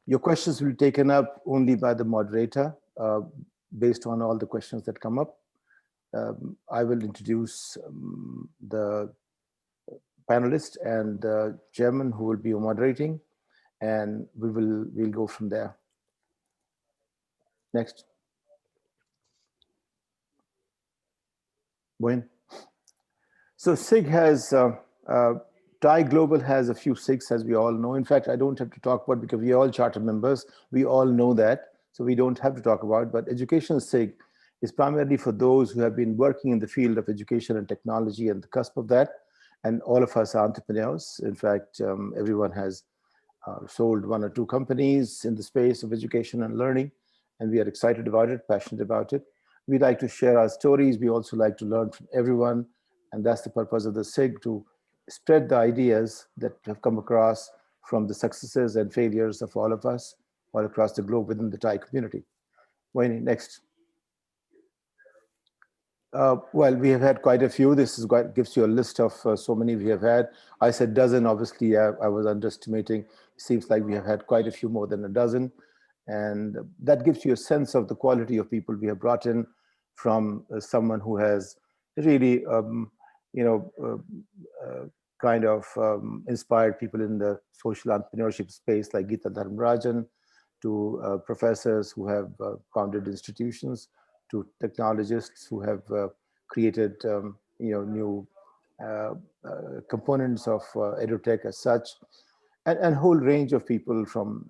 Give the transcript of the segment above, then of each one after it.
Your questions will be taken up only by the moderator based on all the questions that come up. I will introduce the panelist and the chairman who will be moderating, and we'll go from there. Next. Wayne. So SIG has, TIE Global has a few SIGs, as we all know. In fact, I don't have to talk about because we are all charter members. We all know that, so we don't have to talk about it. But educational SIG is primarily for those who have been working in the field of education and technology and the cusp of that. And all of us are entrepreneurs. In fact, everyone has sold one or two companies in the space of education and learning, and we are excited about it, passionate about it. We like to share our stories. We also like to learn from everyone, and that's the purpose of the SIG, to spread the ideas that have come across from the successes and failures of all of us all across the globe within the TIE community. Wayne, next. Well, we have had quite a few. This is gives you a list of so many we have had. I said dozen, obviously I was underestimating. It seems like we have had quite a few more than a dozen. And that gives you a sense of the quality of people we have brought in, from someone who has really, kind of inspired people in the social entrepreneurship space, like Geeta Dharmarajan, to professors who have founded institutions, to technologists who have created new components of edutech as such, and whole range of people from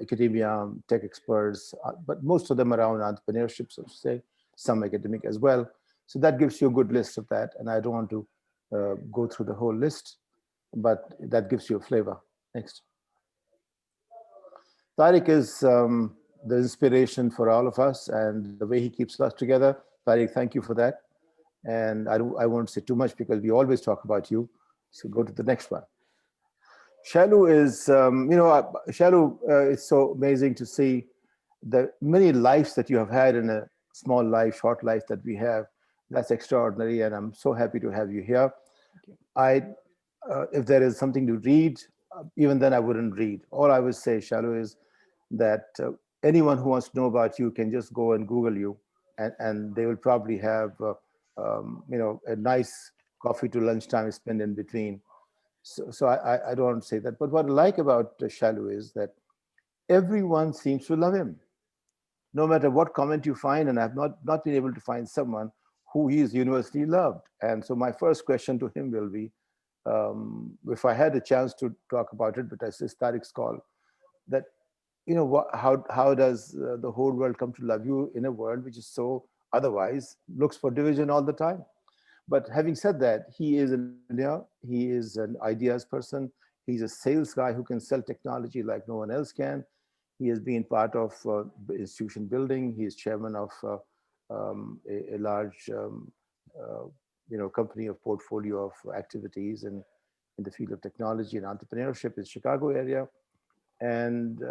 academia, tech experts, but most of them around entrepreneurship, so to say, some academic as well. So that gives you a good list of that, and I don't want to go through the whole list, but that gives you a flavor. Next. Tariq is the inspiration for all of us, and the way he keeps us together. Tariq, thank you for that. And I won't say too much because we always talk about you. So go to the next one. Shailu is, Shailu, it's so amazing to see the many lives that you have had in a small life, short life that we have. That's extraordinary, and I'm so happy to have you here. If there is something to read, even then I wouldn't read. All I would say, Shailu, is that anyone who wants to know about you can just go and Google you, and they will probably have a nice coffee to lunchtime spent in between. So I don't want to say that. But what I like about Shailu is that everyone seems to love him, no matter what comment you find. And I've not been able to find someone who he is universally loved. And so my first question to him will be, if I had a chance to talk about it, but it's Tariq's call, that how does the whole world come to love you in a world which is so otherwise looks for division all the time? But having said that, he is an engineer, he is an ideas person, he's a sales guy who can sell technology like no one else can. He has been part of institution building. He is chairman of a large company of portfolio of activities in the field of technology and entrepreneurship in the Chicago area. And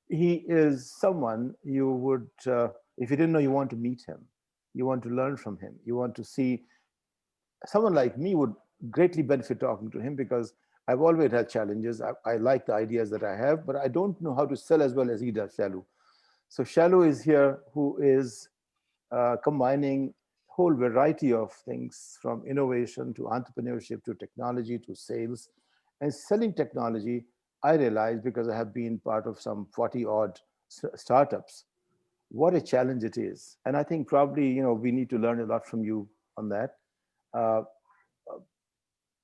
he is someone you would, if you didn't know, you want to meet him. You want to learn from him. You want to see. Someone like me would greatly benefit talking to him, because I've always had challenges. I like the ideas that I have, but I don't know how to sell as well as he does, Shailu. So Shailu is here, who is combining a whole variety of things, from innovation to entrepreneurship to technology to sales. And selling technology, I realize, because I have been part of some 40 odd startups, what a challenge it is. And I think probably, we need to learn a lot from you on that.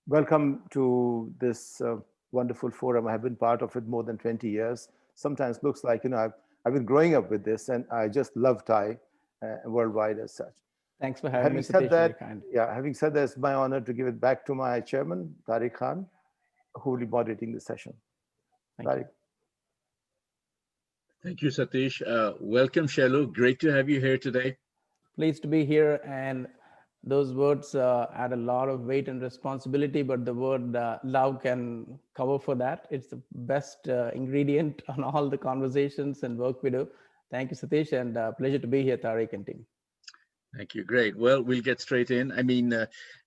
Welcome to this wonderful forum. I have been part of it more than 20 years. Sometimes looks like, I've been growing up with this, and I just love TIE worldwide as such. Thanks for having Having me. said that, having said that, it's my honor to give it back to my chairman, Tariq Khan, who will be moderating the session. Tariq. Thank you, Satish. Welcome, Shailu. Great to have you here today. Pleased to be here. And those words add a lot of weight and responsibility, but the word love can cover for that. It's the best ingredient on all the conversations and work we do. Thank you, Satish, and pleasure to be here, Tariq and team. Thank you. Great. Well, we'll get straight in. I mean,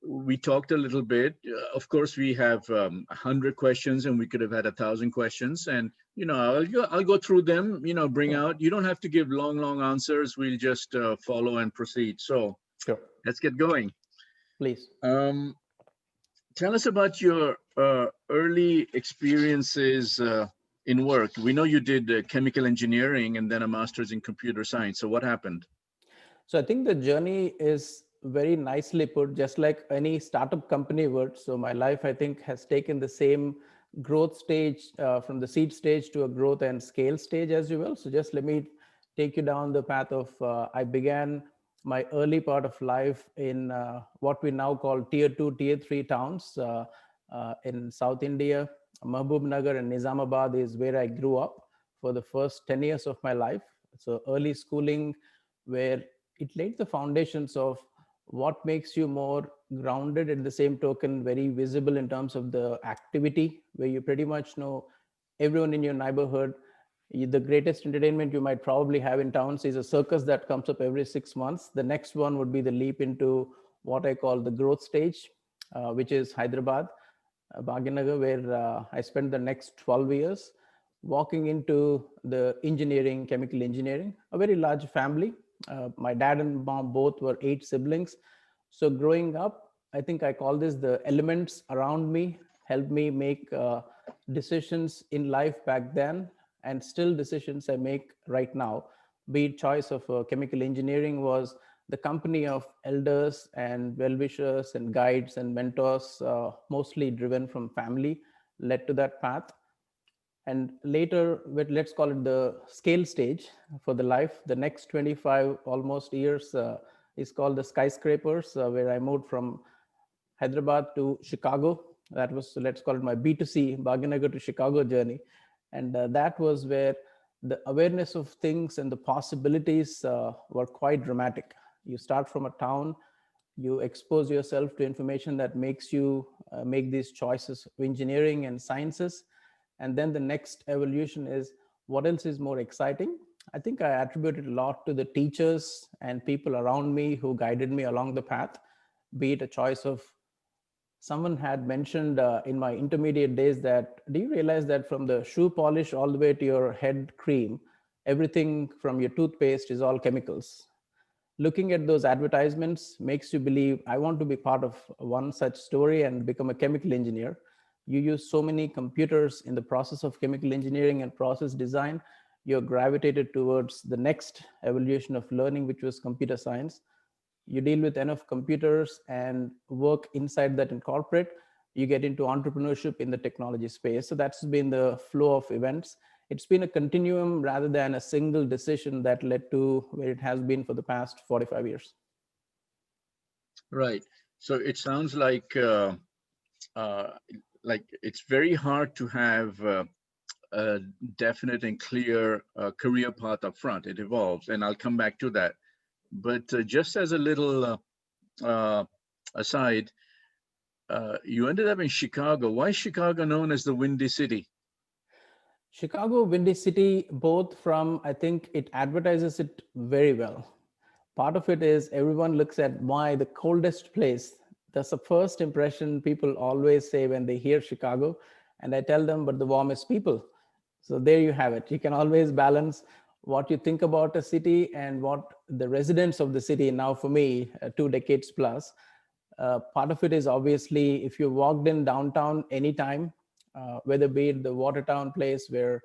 we talked a little bit. Of course, we have 100 questions, and we could have had 1,000 questions. And I'll go through them. Bring Sure. out. You don't have to give long answers. We'll just follow and proceed. So Sure. let's get going. Please. Um, Tell us about your early experiences in work. We know you did chemical engineering and then a master's in computer science. So what happened? So I think the journey is very nicely put, just like any startup company would. So my life, I think, has taken the same growth stage from the seed stage to a growth and scale stage, as you will. So just let me take you down the path of, I began my early part of life in what we now call tier 2, tier 3 towns in South India. Mahbubnagar and Nizamabad is where I grew up for the first 10 years of my life. So early schooling, where it laid the foundations of what makes you more grounded, at the same token very visible in terms of the activity, where you pretty much know everyone in your neighborhood. The greatest entertainment you might probably have in towns is a circus that comes up every 6 months. The next one would be the leap into what I call the growth stage, which is Hyderabad, Bhaginagar, where I spent the next 12 years walking into the engineering, chemical engineering, a very large family. My dad and mom both were 8 siblings. So growing up, I think I call this the elements around me helped me make decisions in life back then, and still decisions I make right now. Be it choice of chemical engineering was the company of elders and well-wishers and guides and mentors, mostly driven from family, led to that path. And later, let's call it the scale stage for the life. The next 25 almost years is called the skyscrapers, where I moved from Hyderabad to Chicago. That was, let's call it my B2C, Bhaginagar to Chicago journey. And that was where the awareness of things and the possibilities were quite dramatic. You start from a town, you expose yourself to information that makes you make these choices of engineering and sciences. And then the next evolution is what else is more exciting. I think I attributed a lot to the teachers and people around me who guided me along the path, be it a choice of someone had mentioned in my intermediate days that, do you realize that from the shoe polish all the way to your head cream, everything from your toothpaste is all chemicals? Looking at those advertisements makes you believe, I want to be part of one such story and become a chemical engineer. You use so many computers in the process of chemical engineering and process design, you're gravitated towards the next evolution of learning, which was computer science. You deal with enough computers and work inside that in corporate, you get into entrepreneurship in the technology space. So that's been the flow of events. It's been a continuum rather than a single decision that led to where it has been for the past 45 years. Right. So it sounds uh, like it's very hard to have a definite and clear career path up front. It evolves, and I'll come back to that. But just as a little uh, aside, you ended up in Chicago. Why is Chicago known as the Windy City? Chicago, Windy City, both from, I think it advertises it very well. Part of it is everyone looks at why the coldest place. That's the first impression people always say when they hear Chicago. And I tell them, but the warmest people. So there you have it. You can always balance what you think about a city and what the residents of the city, now for me, 2 decades plus. Part of it is obviously if you walked in downtown anytime, whether be it the Watertown place where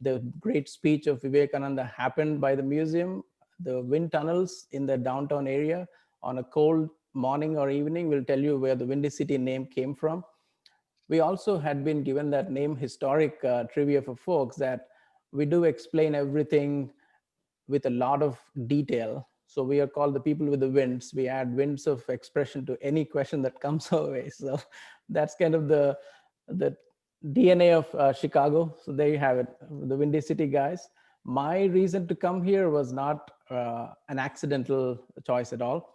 the great speech of Vivekananda happened by the museum, the wind tunnels in the downtown area on a cold morning or evening will tell you where the Windy City name came from. We also had been given that name, historic trivia for folks, that we do explain everything with a lot of detail. So we are called the people with the winds. We add winds of expression to any question that comes our way. So that's kind of the DNA of Chicago. So there you have it, the Windy City guys. My reason to come here was not an accidental choice at all.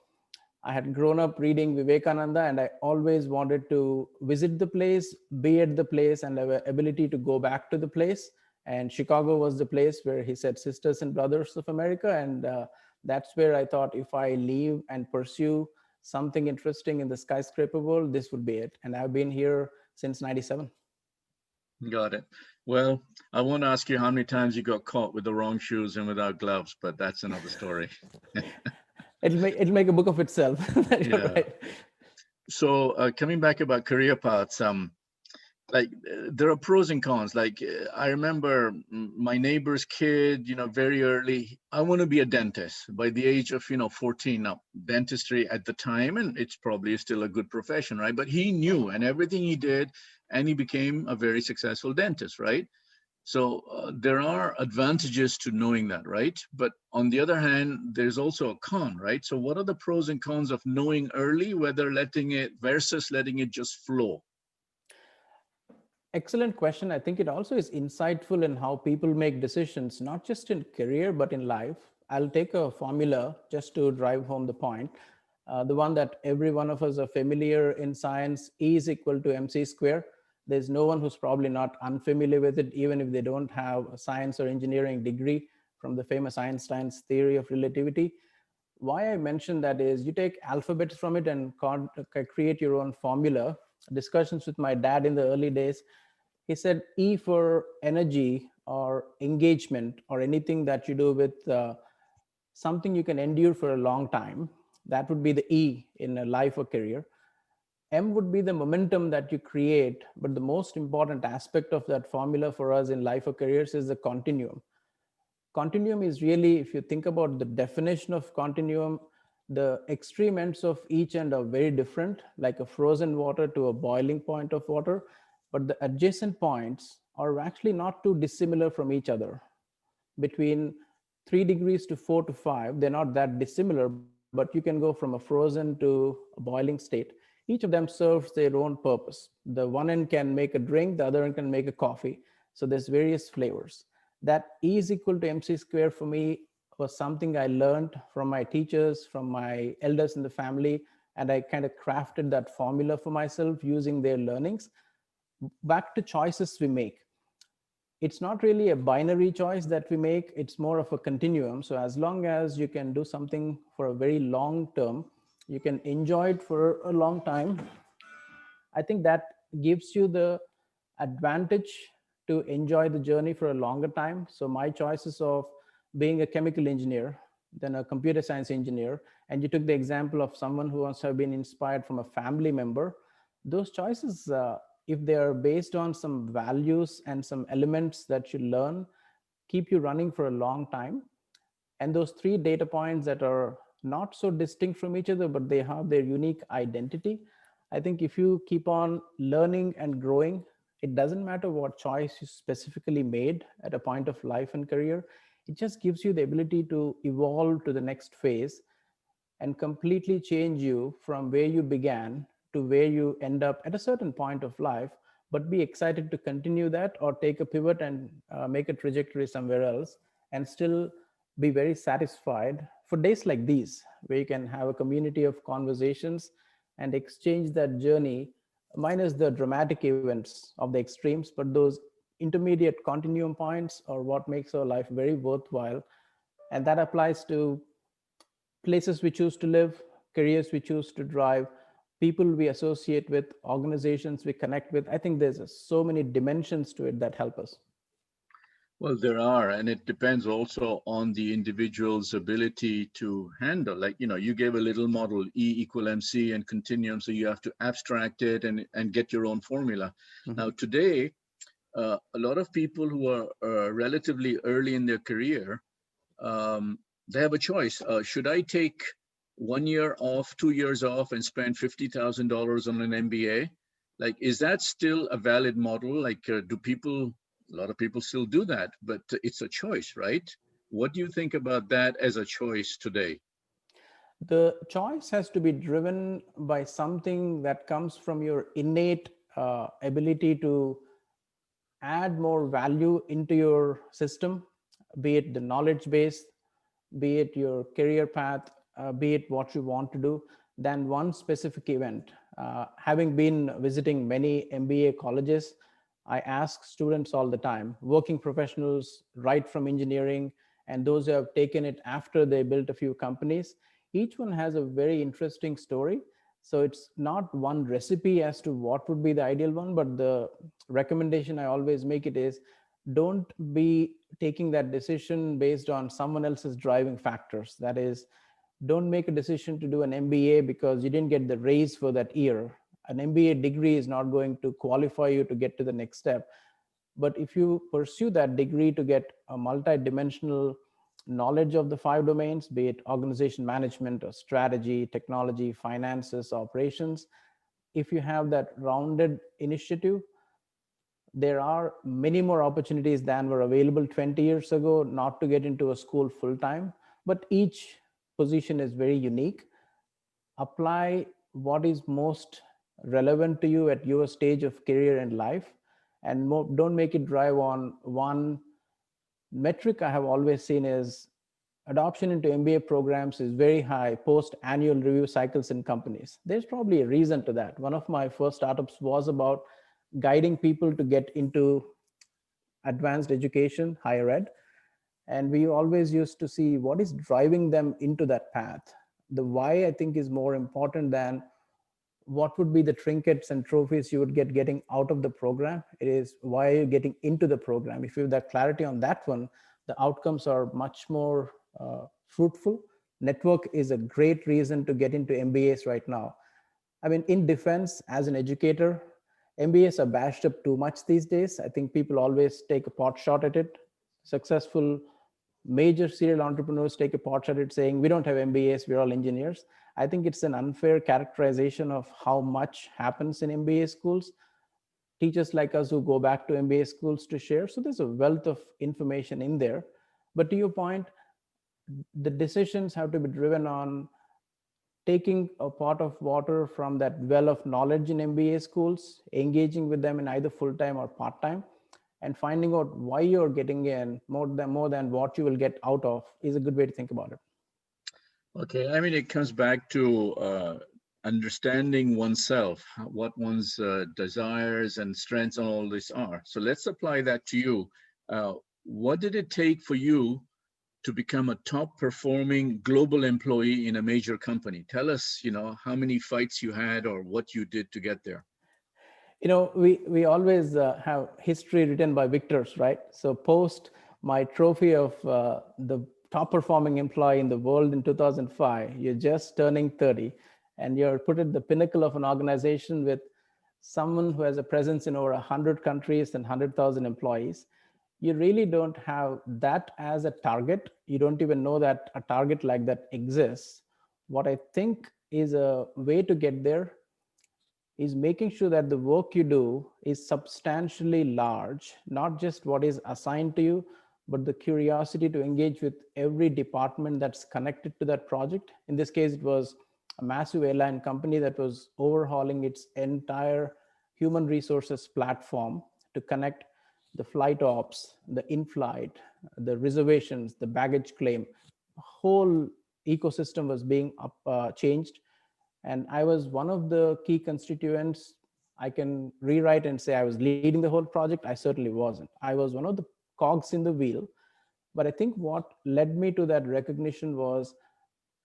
I had grown up reading Vivekananda and I always wanted to visit the place, be at the place, and have an ability to go back to the place. And Chicago was the place where he said, sisters and brothers of America. And That's where I thought if I leave and pursue something interesting in the skyscraper world, this would be it. And I've been here since 97. Got it. Well, I won't ask you how many times you got caught with the wrong shoes and without gloves, but that's another story. It'll make a book of itself. You're Yeah. right. So coming back about career paths, there are pros and cons. I remember my neighbor's kid, very early, I want to be a dentist by the age of 14. Now dentistry at the time, and it's probably still a good profession, right? But he knew, and everything he did, and he became a very successful dentist, right? So there are advantages to knowing that, right? But on the other hand, there's also a con, right? So what are the pros and cons of knowing early, whether letting it versus letting it just flow? Excellent question. I think it also is insightful in how people make decisions, not just in career, but in life. I'll take a formula just to drive home the point. The one that every one of us are familiar in science, E is equal to mc square. There's no one who's probably not unfamiliar with it, even if they don't have a science or engineering degree from the famous Einstein's theory of relativity. Why I mentioned that is you take alphabets from it and create your own formula. Discussions with my dad in the early days, he said E for energy or engagement or anything that you do with something you can endure for a long time. That would be the E in a life or career. M would be the momentum that you create, but the most important aspect of that formula for us in life or careers is the continuum. Continuum is really, if you think about the definition of continuum, the extreme ends of each end are very different, like a frozen water to a boiling point of water, but the adjacent points are actually not too dissimilar from each other. Between 3 degrees to 4 to 5, they're not that dissimilar, but you can go from a frozen to a boiling state. Each of them serves their own purpose. The one end can make a drink, the other end can make a coffee. So there's various flavors. That E is equal to mc square for me was something I learned from my teachers, from my elders in the family, and I kind of crafted that formula for myself using their learnings. Back to choices we make, it's not really a binary choice that we make, it's more of a continuum. So as long as you can do something for a very long term, you can enjoy it for a long time, I think that gives you the advantage to enjoy the journey for a longer time. So my choices of being a chemical engineer, then a computer science engineer, and you took the example of someone who wants to have been inspired from a family member, those choices, if they are based on some values and some elements that you learn, keep you running for a long time. And those three data points that are not so distinct from each other, but they have their unique identity. I think if you keep on learning and growing, it doesn't matter what choice you specifically made at a point of life and career. It just gives you the ability to evolve to the next phase and completely change you from where you began to where you end up at a certain point of life, but be excited to continue that or take a pivot and make a trajectory somewhere else and still be very satisfied for days like these, where you can have a community of conversations and exchange that journey, minus the dramatic events of the extremes, but those intermediate continuum points are what makes our life very worthwhile. And that applies to places we choose to live, careers we choose to drive, people we associate with, organizations we connect with. I think there's so many dimensions to it that help us. Well, there are, and it depends also on the individual's ability to handle. You gave a little model, E equal MC and continuum, so you have to abstract it and get your own formula. Mhm. Now, today, a lot of people who are relatively early in their career, they have a choice. Should I take 1 year off, 2 years off, and spend $50,000 on an MBA? Is that still a valid model? A lot of people still do that, but it's a choice, right? What do you think about that as a choice today? The choice has to be driven by something that comes from your innate ability to add more value into your system, be it the knowledge base, be it your career path, be it what you want to do, than one specific event. Having been visiting many MBA colleges, I ask students all the time, working professionals, right from engineering and those who have taken it after they built a few companies. Each one has a very interesting story. So it's not one recipe as to what would be the ideal one, but the recommendation I always make it is, don't be taking that decision based on someone else's driving factors. That is, don't make a decision to do an MBA because you didn't get the raise for that year. An MBA degree is not going to qualify you to get to the next step. But if you pursue that degree to get a multi-dimensional knowledge of the 5 domains, be it organization management or strategy, technology, finances, operations, if you have that rounded initiative, there are many more opportunities than were available 20 years ago not to get into a school full time. But each position is very unique. Apply what is most relevant to you at your stage of career and life, and don't make it drive on one metric. I have always seen is adoption into MBA programs is very high post annual review cycles in companies. There's probably a reason to that. One of my first startups was about guiding people to get into advanced education, higher ed. And we always used to see what is driving them into that path. The why, I think, is more important than what would be the trinkets and trophies you would get getting out of the program. It is why are you getting into the program. If you have that clarity on that one, the outcomes are much more fruitful. Network is a great reason to get into MBAs right now. I mean, in defense, as an educator, MBAs are bashed up too much these days. I think people always take a pot shot at it. Successful major serial entrepreneurs take a pot shot at saying, we don't have MBAs, we're all engineers. I think it's an unfair characterization of how much happens in MBA schools. Teachers like us who go back to MBA schools to share. So there's a wealth of information in there. But to your point, the decisions have to be driven on taking a pot of water from that well of knowledge in MBA schools, engaging with them in either full-time or part-time, and finding out why you're getting in more than what you will get out of is a good way to think about it. Okay, I mean, it comes back to understanding oneself, what one's desires and strengths and all this are. So let's apply that to you. What did it take for you to become a top performing global employee in a major company? Tell us, how many fights you had or what you did to get there. We always have history written by victors, right? So post my trophy of the top performing employee in the world in 2005, you're just turning 30 and you're put at the pinnacle of an organization with someone who has a presence in over 100 countries and 100,000 employees. You really don't have that as a target. You don't even know that a target like that exists. What I think is a way to get there is making sure that the work you do is substantially large, not just what is assigned to you, but the curiosity to engage with every department that's connected to that project. In this case, it was a massive airline company that was overhauling its entire human resources platform to connect the flight ops, the in-flight, the reservations, the baggage claim. The whole ecosystem was being changed. And I was one of the key constituents. I can rewrite and say I was leading the whole project. I certainly wasn't. I was one of the cogs in the wheel. But I think what led me to that recognition was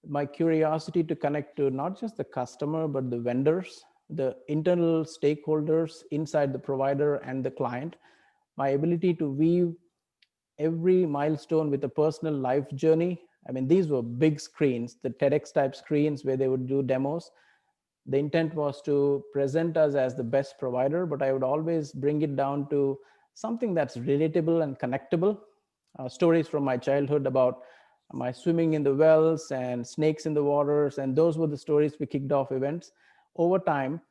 my curiosity to connect to not just the customer, but the vendors, the internal stakeholders inside the provider and the client. My ability to weave every milestone with a personal life journey. I mean, these were big screens, the TEDx type screens where they would do demos. The intent was to present us as the best provider, but I would always bring it down to something that's relatable and connectable. Stories from my childhood about my swimming in the wells and snakes in the waters. And those were the stories we kicked off events. Over time,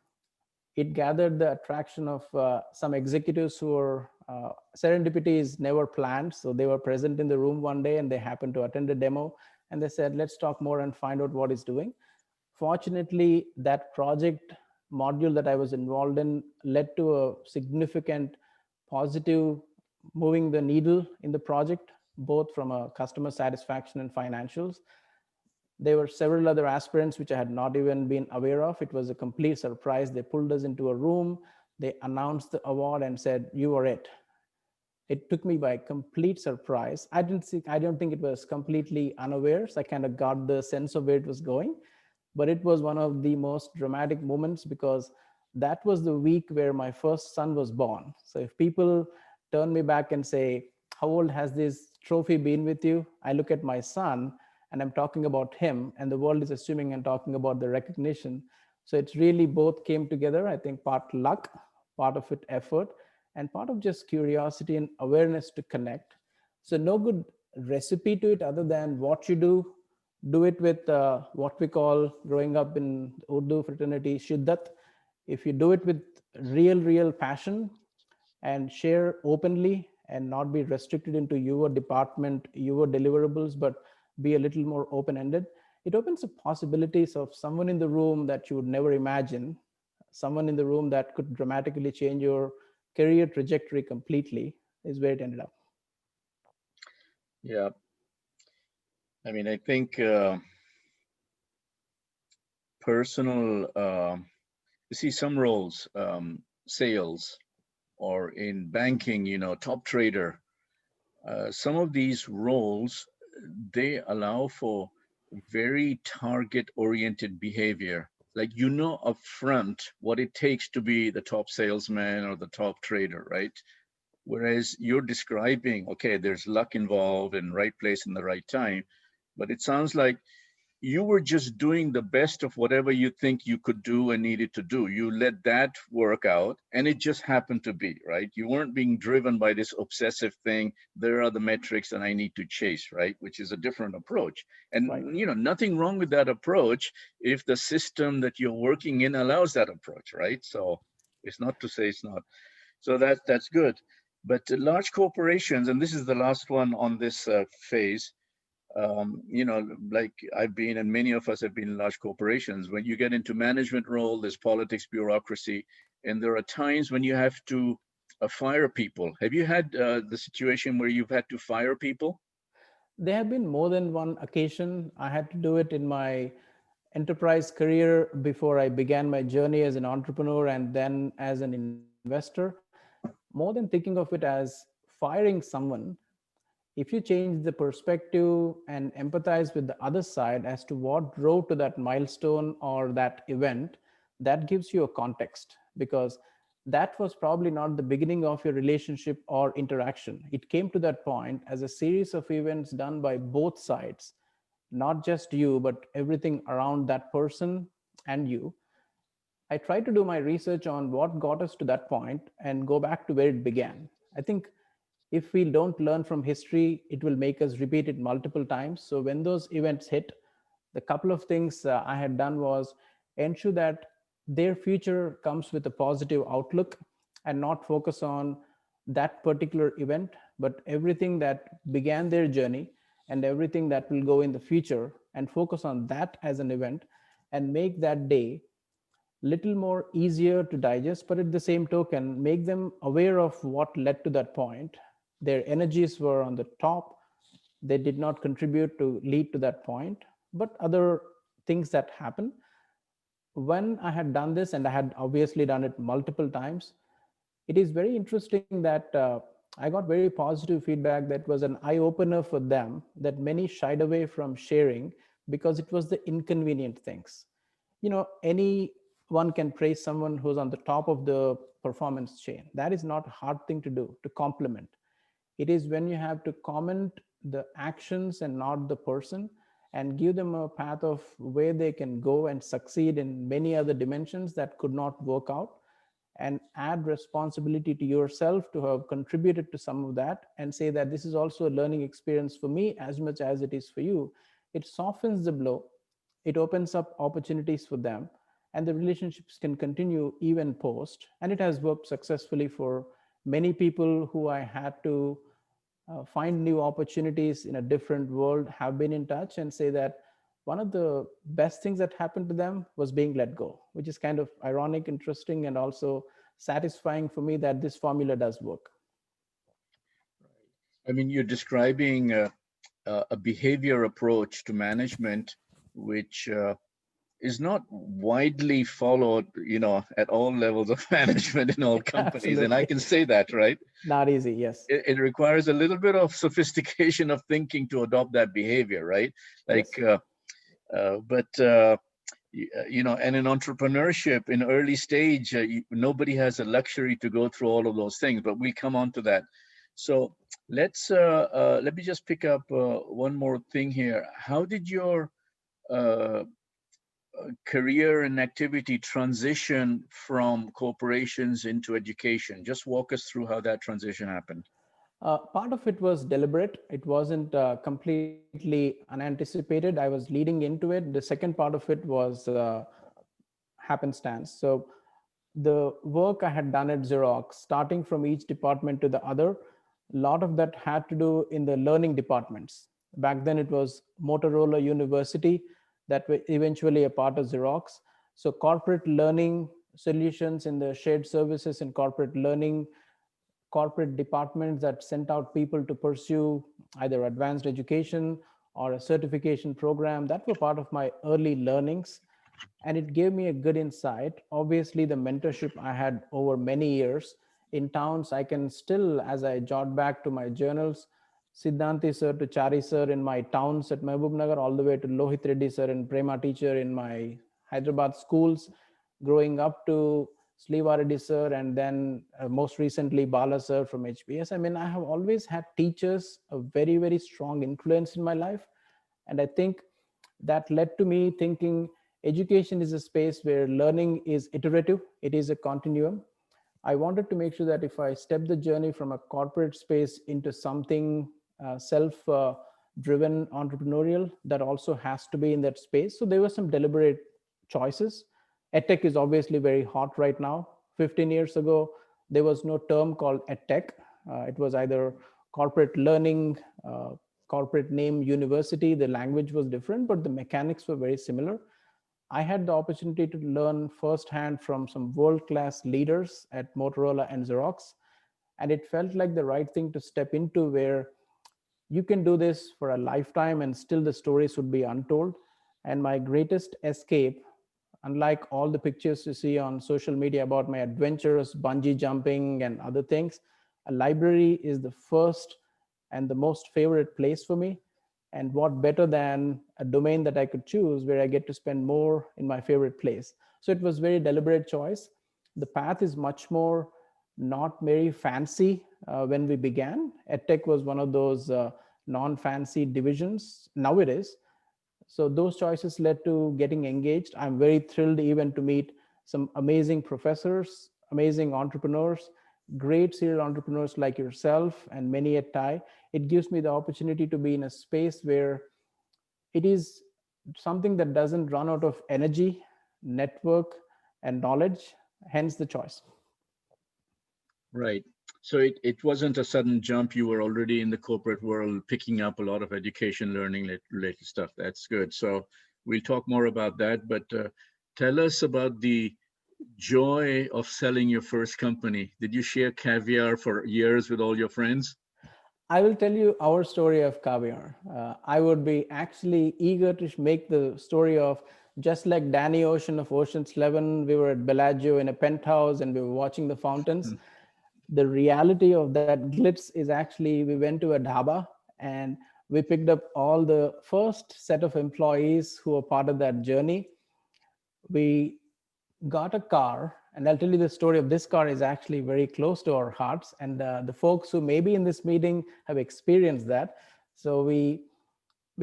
it gathered the attraction of some executives who were serendipity is never planned. So they were present in the room one day and they happened to attend a demo and they said, let's talk more and find out what it's doing. Fortunately, that project module that I was involved in led to a significant positive moving the needle in the project, both from a customer satisfaction and financials. There were several other aspirants which I had not even been aware of. It was a complete surprise. They pulled us into a room, they announced the award and said, you are it. It took me by complete surprise. I don't think it was completely unaware. So I kind of got the sense of where it was going, but it was one of the most dramatic moments because that was the week where my first son was born. So if people turn me back and say, how old has this trophy been with you? I look at my son and I'm talking about him, and the world is assuming I'm talking about the recognition. So it's really both came together. I think part luck, part of it effort, and part of just curiosity and awareness to connect. So no good recipe to it other than what you do it with what we call growing up in Urdu fraternity, shiddat. If you do it with real passion and share openly and not be restricted into your department, your deliverables, but be a little more open ended, it opens up possibilities of someone in the room that you would never imagine, someone in the room that could dramatically change your career trajectory completely, is where it ended up. Yeah. I mean, I think personal, you see some roles, sales or in banking, top trader, some of these roles, they allow for very target oriented behavior. Like, upfront what it takes to be the top salesman or the top trader, right? Whereas you're describing, okay, there's luck involved and right place in the right time. But it sounds like you were just doing the best of whatever you think you could do and needed to do. You let that work out, and it just happened to be, right? You weren't being driven by this obsessive thing. There are the metrics that I need to chase, right? Which is a different approach. Right. And, nothing wrong with that approach if the system that you're working in allows that approach, right? So it's not to say it's not. So that's good. But large corporations, and this is the last one on this phase, like I've been, and many of us have been in large corporations. When you get into management role, there's politics, bureaucracy, and there are times when you have to fire people. Have you had the situation where you've had to fire people? There have been more than one occasion. I had to do it in my enterprise career before I began my journey as an entrepreneur and then as an investor. More than thinking of it as firing someone, if you change the perspective and empathize with the other side as to what drove to that milestone or that event, that gives you a context, because that was probably not the beginning of your relationship or interaction. It came to that point as a series of events done by both sides, not just you but everything around that person and you. I try to do my research on what got us to that point and go back to where it began. I think if we don't learn from history, it will make us repeat it multiple times. So when those events hit, the couple of things I had done was ensure that their future comes with a positive outlook and not focus on that particular event, but everything that began their journey and everything that will go in the future, and focus on that as an event and make that day little more easier to digest, but at the same token make them aware of what led to that point. Their energies were on the top, they did not contribute to lead to that point, but other things that happen. When I had done this, and I had obviously done it multiple times, it is very interesting that I got very positive feedback that was an eye opener for them, that many shied away from sharing because it was the inconvenient things. Anyone can praise someone who's on the top of the performance chain. That is not a hard thing to do, to compliment. It is when you have to comment the actions and not the person, and give them a path of where they can go and succeed in many other dimensions that could not work out, and add responsibility to yourself to have contributed to some of that, and say that this is also a learning experience for me as much as it is for you. It softens the blow, it opens up opportunities for them, and the relationships can continue even post. And it has worked successfully for many people who I had to find new opportunities in a different world, have been in touch and say that one of the best things that happened to them was being let go, which is kind of ironic, interesting, and also satisfying for me that this formula does work. I mean, you're describing a behavior approach to management, which is not widely followed, at all levels of management in all companies. And I Absolutely. can say that, right? Not easy. Yes. It requires a little bit of sophistication of thinking to adopt that behavior, right? Like, Yes. but and in entrepreneurship, in early stage, nobody has a luxury to go through all of those things. But we'll come on to that. So let me just pick up one more thing here. How did your uh, career and activity transition from corporations into education? Just walk us through how that transition happened. Part of it was deliberate. It wasn't completely unanticipated. I was leading into it. The second part of it was happenstance. So the work I had done at Xerox, starting from each department to the other, a lot of that had to do in the learning departments. Back then, it was Motorola University that were eventually a part of Xerox. So corporate learning solutions in the shared services and corporate learning, corporate departments that sent out people to pursue either advanced education or a certification program, that were part of my early learnings. And it gave me a good insight. Obviously, the mentorship I had over many years in towns, I can still, as I jot back to my journals, Siddhanti sir to Chari sir in my towns at Mehboob Nagar, all the way to Lohit Reddy sir and Prema teacher in my Hyderabad schools, growing up to Sliva Reddy sir, and then most recently Bala sir from HBS. I mean, I have always had teachers, a very, very strong influence in my life. And I think that led to me thinking education is a space where learning is iterative, it is a continuum. I wanted to make sure that if I step the journey from a corporate space into something self driven entrepreneurial, that also has to be in that space. So there were some deliberate choices. EdTech is obviously very hot right now. 15 years ago, there was no term called EdTech. It was either corporate learning, corporate name university. The language was different, but the mechanics were very similar. I had the opportunity to learn firsthand from some world class leaders at Motorola and Xerox. And it felt like the right thing to step into, where you can do this for a lifetime and still the stories would be untold. And my greatest escape, unlike all the pictures you see on social media about my adventures, bungee jumping, and other things, a library is the first and the most favorite place for me. And what better than a domain that I could choose where I get to spend more in my favorite place? So it was very deliberate choice. The path is much more not very fancy. When we began, EdTech was one of those non-fancy divisions. Now it is. So those choices led to getting engaged. I'm very thrilled even to meet some amazing professors, amazing entrepreneurs, great serial entrepreneurs like yourself and many at TIE. It gives me the opportunity to be in a space where it is something that doesn't run out of energy, network, and knowledge, hence the choice. Right. So it wasn't a sudden jump. You were already in the corporate world, picking up a lot of education, learning related stuff. That's good. So we'll talk more about that. But tell us about the joy of selling your first company. Did you share caviar for years with all your friends? I will tell you our story of caviar. I would be actually eager to make the story of, just like Danny Ocean of Ocean's 11, we were at Bellagio in a penthouse and we were watching the fountains. Hmm. The reality of that glitz is actually we went to a dhaba and we picked up all the first set of employees who were part of that journey. We got a car, and I'll tell you the story of this car is actually very close to our hearts, and the folks who may be in this meeting have experienced that. So we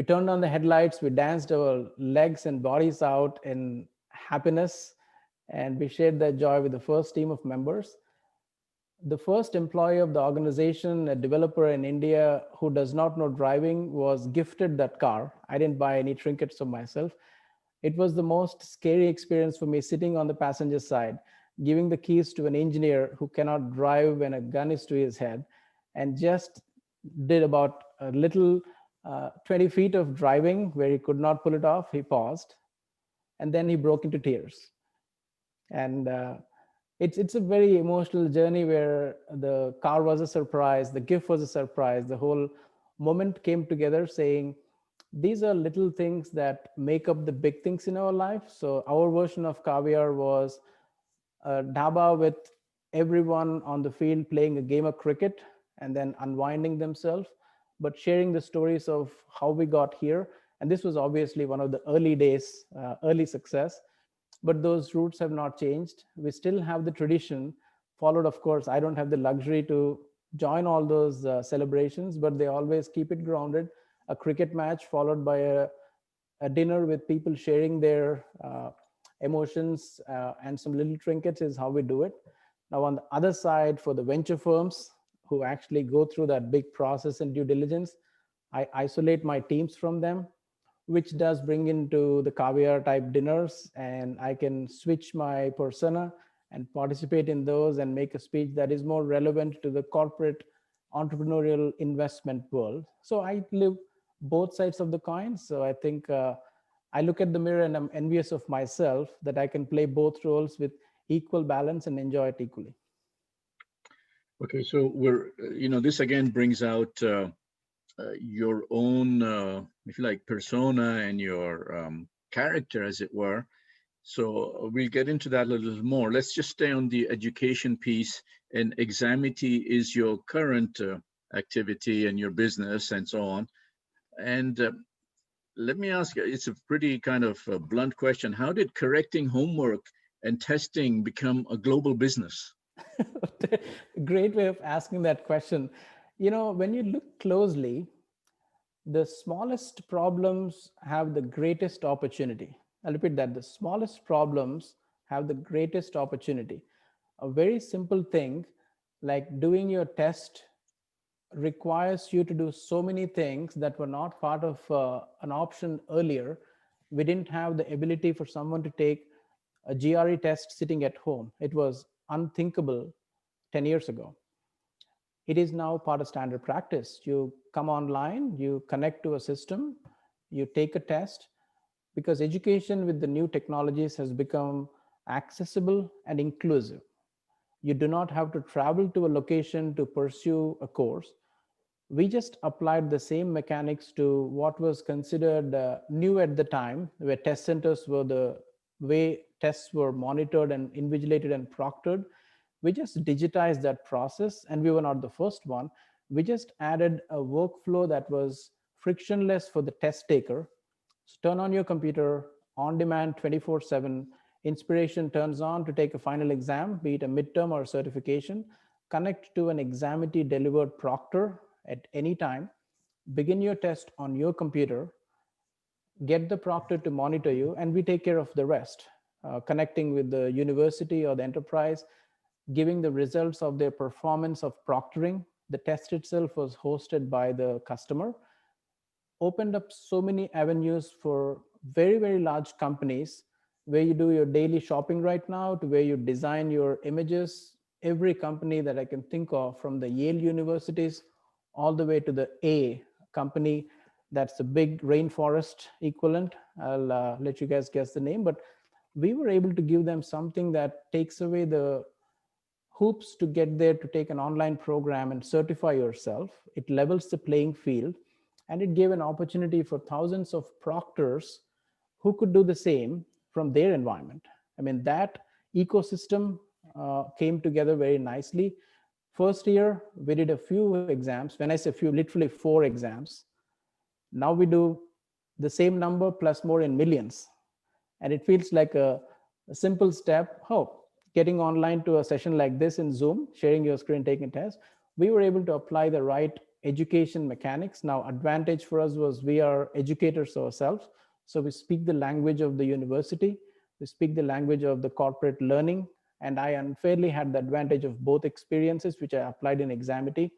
turned on the headlights, we danced our legs and bodies out in happiness, and we shared that joy with the first team of members. The first employee of the organization, a developer in India who does not know driving, was gifted that car. I didn't buy any trinkets for myself. It was the most scary experience for me, sitting on the passenger side, giving the keys to an engineer who cannot drive when a gun is to his head, and just did about a little 20 feet of driving where he could not pull it off. He paused, and then he broke into tears. And it's a very emotional journey where the car was a surprise, the gift was a surprise, the whole moment came together, saying These are little things that make up the big things in our life. So our version of caviar was a dhaba with everyone on the field playing a game of cricket and then unwinding themselves, but sharing the stories of how we got here. And this was obviously one of the early days, early success, but those roots have not changed. We still have the tradition followed. Of course, I don't have the luxury to join all those celebrations, but they always keep it grounded. A cricket match followed by a dinner with people sharing their emotions and some little trinkets is how we do it. Now, on the other side, for the venture firms who actually go through that big process and due diligence, I isolate my teams from them, which does bring into the caviar type dinners, and I can switch my persona and participate in those and make a speech that is more relevant to the corporate entrepreneurial investment world. So I live both sides of the coin. So I think I look at the mirror and I'm envious of myself that I can play both roles with equal balance and enjoy it equally. Okay, so this again brings out your own, if you like, persona and your character, as it were. So we'll get into that a little more. Let's just stay on the education piece. And Examity is your current activity and your business and so on. And let me ask you, it's a pretty kind of blunt question. How did correcting homework and testing become a global business? Great way of asking that question. You know, when you look closely, the smallest problems have the greatest opportunity. I'll repeat that. The smallest problems have the greatest opportunity. A very simple thing like doing your test requires you to do so many things that were not part of an option earlier. We didn't have the ability for someone to take a GRE test sitting at home. It was unthinkable 10 years ago. It is now part of standard practice. You come online, you connect to a system, you take a test, because education with the new technologies has become accessible and inclusive. You do not have to travel to a location to pursue a course. We just applied the same mechanics to what was considered new at the time, where test centers were the way tests were monitored and invigilated and proctored. We just digitized that process, and we were not the first one. We just added a workflow that was frictionless for the test taker. So turn on your computer on demand 24/7. Inspiration turns on to take a final exam, be it a midterm or a certification. Connect to an Examity delivered proctor at any time. Begin your test on your computer. Get the proctor to monitor you, and we take care of the rest. Connecting with the university or the enterprise, giving the results of their performance of proctoring. The test itself was hosted by the customer. Opened up so many avenues for very, very large companies where you do your daily shopping right now to where you design your images. Every company that I can think of, from the Yale universities all the way to the A company, that's a big rainforest equivalent. I'll let you guys guess the name, but we were able to give them something that takes away the hoops to get there to take an online program and certify yourself. It levels the playing field, and it gave an opportunity for thousands of proctors who could do the same from their environment. I mean, that ecosystem came together very nicely. First year, we did a few exams. When I say few, literally 4 exams. Now we do the same number plus more in millions. And it feels like a simple step. Oh, getting online to a session like this in Zoom, sharing your screen, taking a test, we were able to apply the right education mechanics. Now, advantage for us was we are educators ourselves. So we speak the language of the university, we speak the language of the corporate learning. And I unfairly had the advantage of both experiences, which I applied in Examity.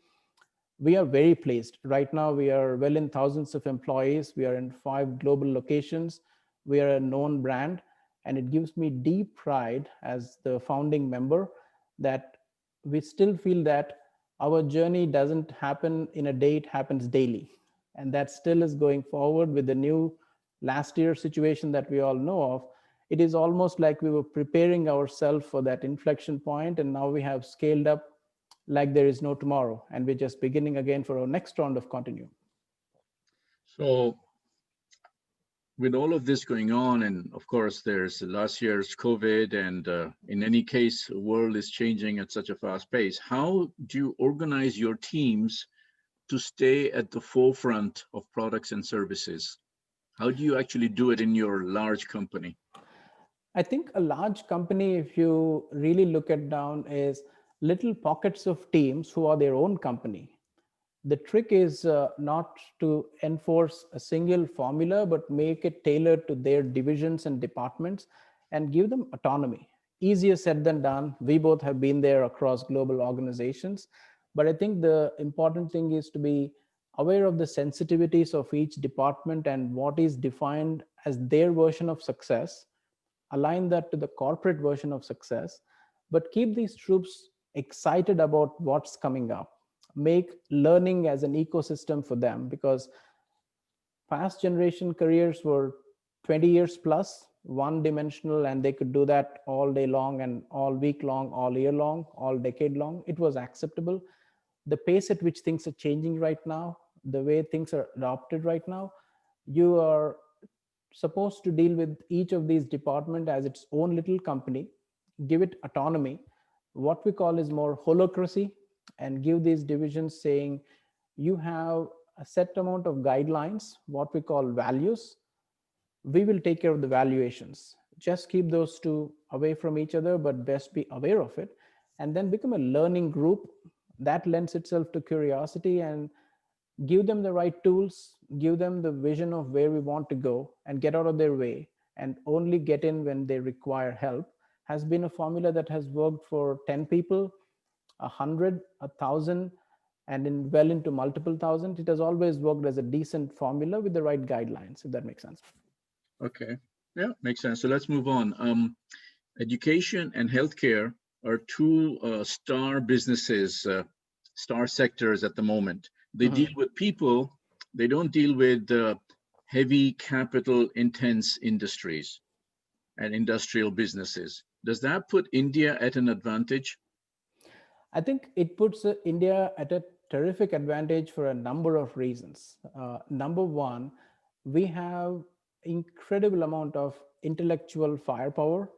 We are very pleased. Right now, we are well in thousands of employees. We are in 5 global locations. We are a known brand. And it gives me deep pride as the founding member that we still feel that our journey doesn't happen in a day, it happens daily. And that still is going forward with the new last year situation that we all know of. It is almost like we were preparing ourselves for that inflection point, and now we have scaled up like there is no tomorrow, and we're just beginning again for our next round of continuum. So with all of this going on, and of course, there's last year's COVID, and in any case, the world is changing at such a fast pace. How do you organize your teams to stay at the forefront of products and services? How do you actually do it in your large company? I think a large company, if you really look at down, is little pockets of teams who are their own company. The trick is not to enforce a single formula, but make it tailored to their divisions and departments and give them autonomy. Easier said than done. We both have been there across global organizations. But I think the important thing is to be aware of the sensitivities of each department and what is defined as their version of success, align that to the corporate version of success, but keep these troops excited about what's coming up. Make learning as an ecosystem for them, because past generation careers were 20 years plus, one dimensional, and they could do that all day long and all week long, all year long, all decade long. It was acceptable. The pace at which things are changing right now, the way things are adopted right now, you are supposed to deal with each of these department as its own little company, give it autonomy. What we call is more holocracy, and give these divisions saying you have a set amount of guidelines, what we call values. We will take care of the valuations. Just keep those two away from each other, but best be aware of it. And then become a learning group that lends itself to curiosity, and give them the right tools, give them the vision of where we want to go, and get out of their way and only get in when they require help, has been a formula that has worked for 10 people, 100, 1,000, and in well into multiple thousand. It has always worked as a decent formula with the right guidelines, if that makes sense. Okay, yeah, makes sense. So let's move on. Education and healthcare are two star businesses, star sectors at the moment. They deal with people, they don't deal with heavy capital intense industries and industrial businesses. Does that put India at an advantage? I think it puts India at a terrific advantage for a number of reasons. Number one, we have incredible amount of intellectual firepower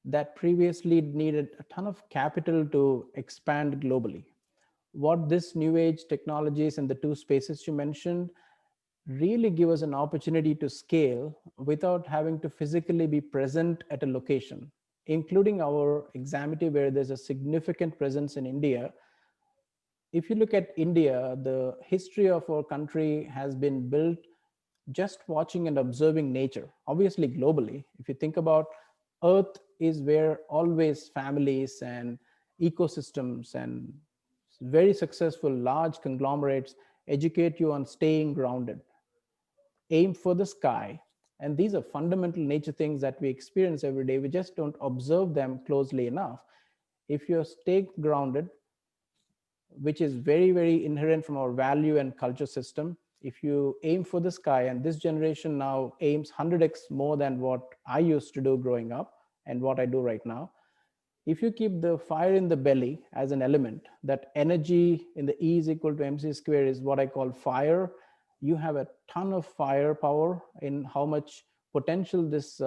that previously needed a ton of capital to expand globally. What this new age technologies and the two spaces you mentioned really give us an opportunity to scale without having to physically be present at a location, including our Examity, where there's a significant presence in India. If you look at India, the history of our country has been built just watching and observing nature. Obviously, globally, if you think about Earth, is where always families and ecosystems and very successful large conglomerates educate you on staying grounded, aim for the sky. And these are fundamental nature things that we experience every day. We just don't observe them closely enough. If you're stay grounded, which is very, very inherent from our value and culture system, if you aim for the sky, and this generation now aims 100x more than what I used to do growing up and what I do right now. If you keep the fire in the belly as an element, that energy in the E is equal to mc square is what I call fire. You have a ton of firepower in how much potential this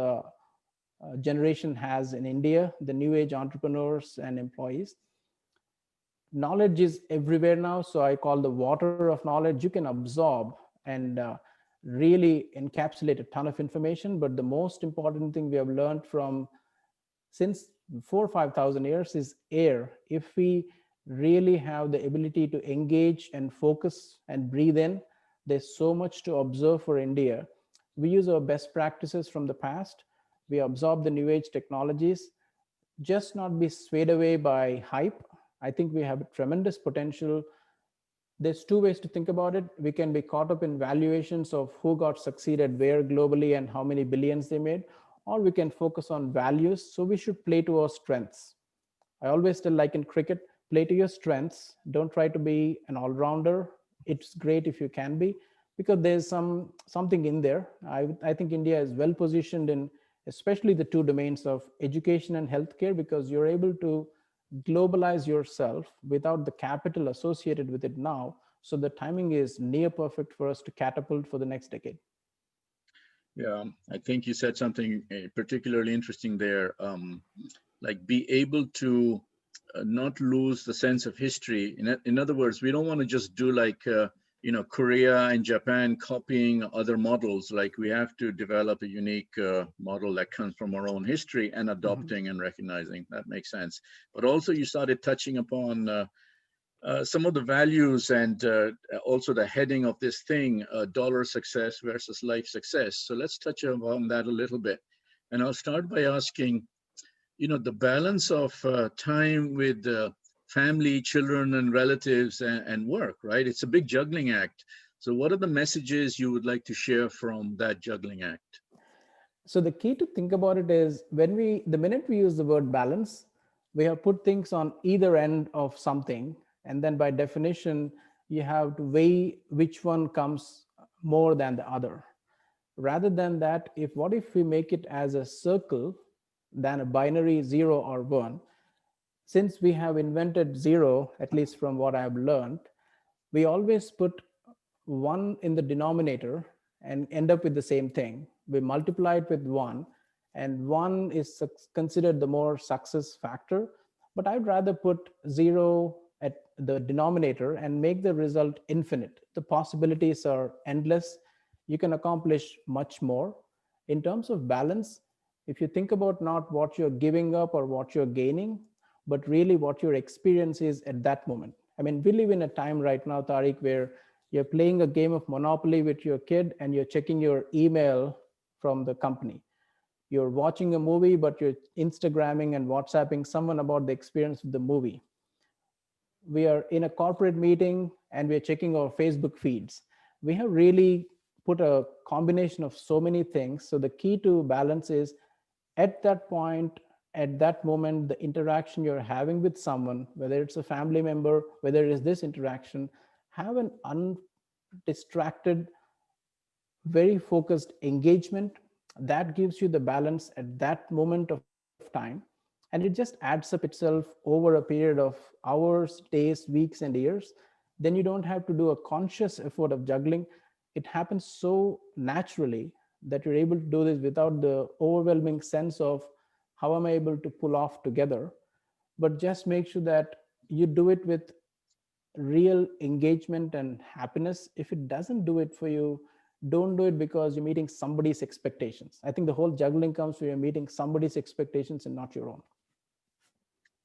generation has in India, the new age entrepreneurs and employees. Knowledge is everywhere now, so I call the water of knowledge. You can absorb and really encapsulate a ton of information, but the most important thing we have learned from since 4 or 5,000 years is air. If we really have the ability to engage and focus and breathe in, there's so much to observe for India. We use our best practices from the past, we absorb the new age technologies, just not be swayed away by hype. I think we have a tremendous potential. There's two ways to think about it. We can be caught up in valuations of who got succeeded where globally and how many billions they made, or we can focus on values. So we should play to our strengths. I always tell, like in cricket, play to your strengths. Don't try to be an all-rounder. It's great if you can be, because there's something in there. I think India is well positioned in especially the two domains of education and healthcare, because you're able to globalize yourself without the capital associated with it now. So the timing is near perfect for us to catapult for the next decade. Yeah, I think you said something particularly interesting there. Like be able to not lose the sense of history. In other words, we don't want to just do like, Korea and Japan copying other models. Like we have to develop a unique model that comes from our own history and Mhm. adopting and recognizing. That makes sense. But also you started touching upon some of the values and also the heading of this thing, dollar success versus life success. So let's touch on that a little bit. And I'll start by asking, the balance of time with family, children, and relatives and work, right? It's a big juggling act. So what are the messages you would like to share from that juggling act? So the key to think about it is the minute we use the word balance, we have put things on either end of something. And then by definition, you have to weigh which one comes more than the other. Rather than that, what if we make it as a circle than a binary 0 or 1? Since we have invented 0, at least from what I have learned, we always put 1 in the denominator and end up with the same thing. We multiply it with 1, and 1 is considered the more success factor. But I'd rather put 0 at the denominator and make the result infinite. The possibilities are endless. You can accomplish much more. In terms of balance, if you think about not what you're giving up or what you're gaining, but really what your experience is at that moment. I mean, we live in a time right now, Tariq, where you're playing a game of Monopoly with your kid and you're checking your email from the company. You're watching a movie, but you're Instagramming and WhatsApping someone about the experience of the movie. We are in a corporate meeting and we're checking our Facebook feeds. We have really put a combination of so many things. So the key to balance is at that point, at that moment, the interaction you're having with someone, whether it's a family member, whether it is this interaction, have an undistracted, very focused engagement that gives you the balance at that moment of time. And it just adds up itself over a period of hours, days, weeks, and years. Then you don't have to do a conscious effort of juggling. It happens so naturally that you're able to do this without the overwhelming sense of how am I able to pull off together. But just make sure that you do it with real engagement and happiness. If it doesn't do it for you, don't do it because you're meeting somebody's expectations. I think the whole juggling comes when you're meeting somebody's expectations and not your own.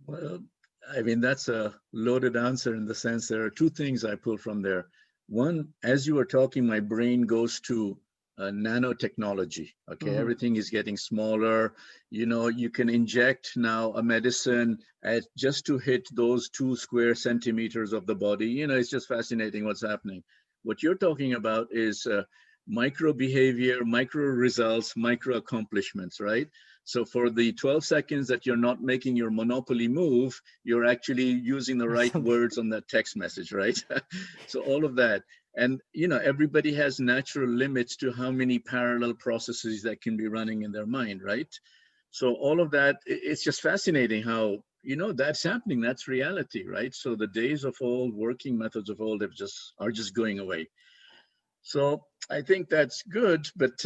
Well, I mean, that's a loaded answer in the sense there are two things I pull from there. One, as you were talking, my brain goes to nanotechnology. Okay, Mhm. everything is getting smaller. You can inject now a medicine at just to hit those 2 square centimeters of the body. It's just fascinating what's happening. What you're talking about is micro behavior, micro results, micro accomplishments, right? So for the 12 seconds that you're not making your Monopoly move, you're actually using the right Something. words on that text message, right? So all of that. And everybody has natural limits to how many parallel processes that can be running in their mind, right? So all of that, it's just fascinating how that's happening. That's reality, right? So the days of old, working methods of old, are just going away. So I think that's good, but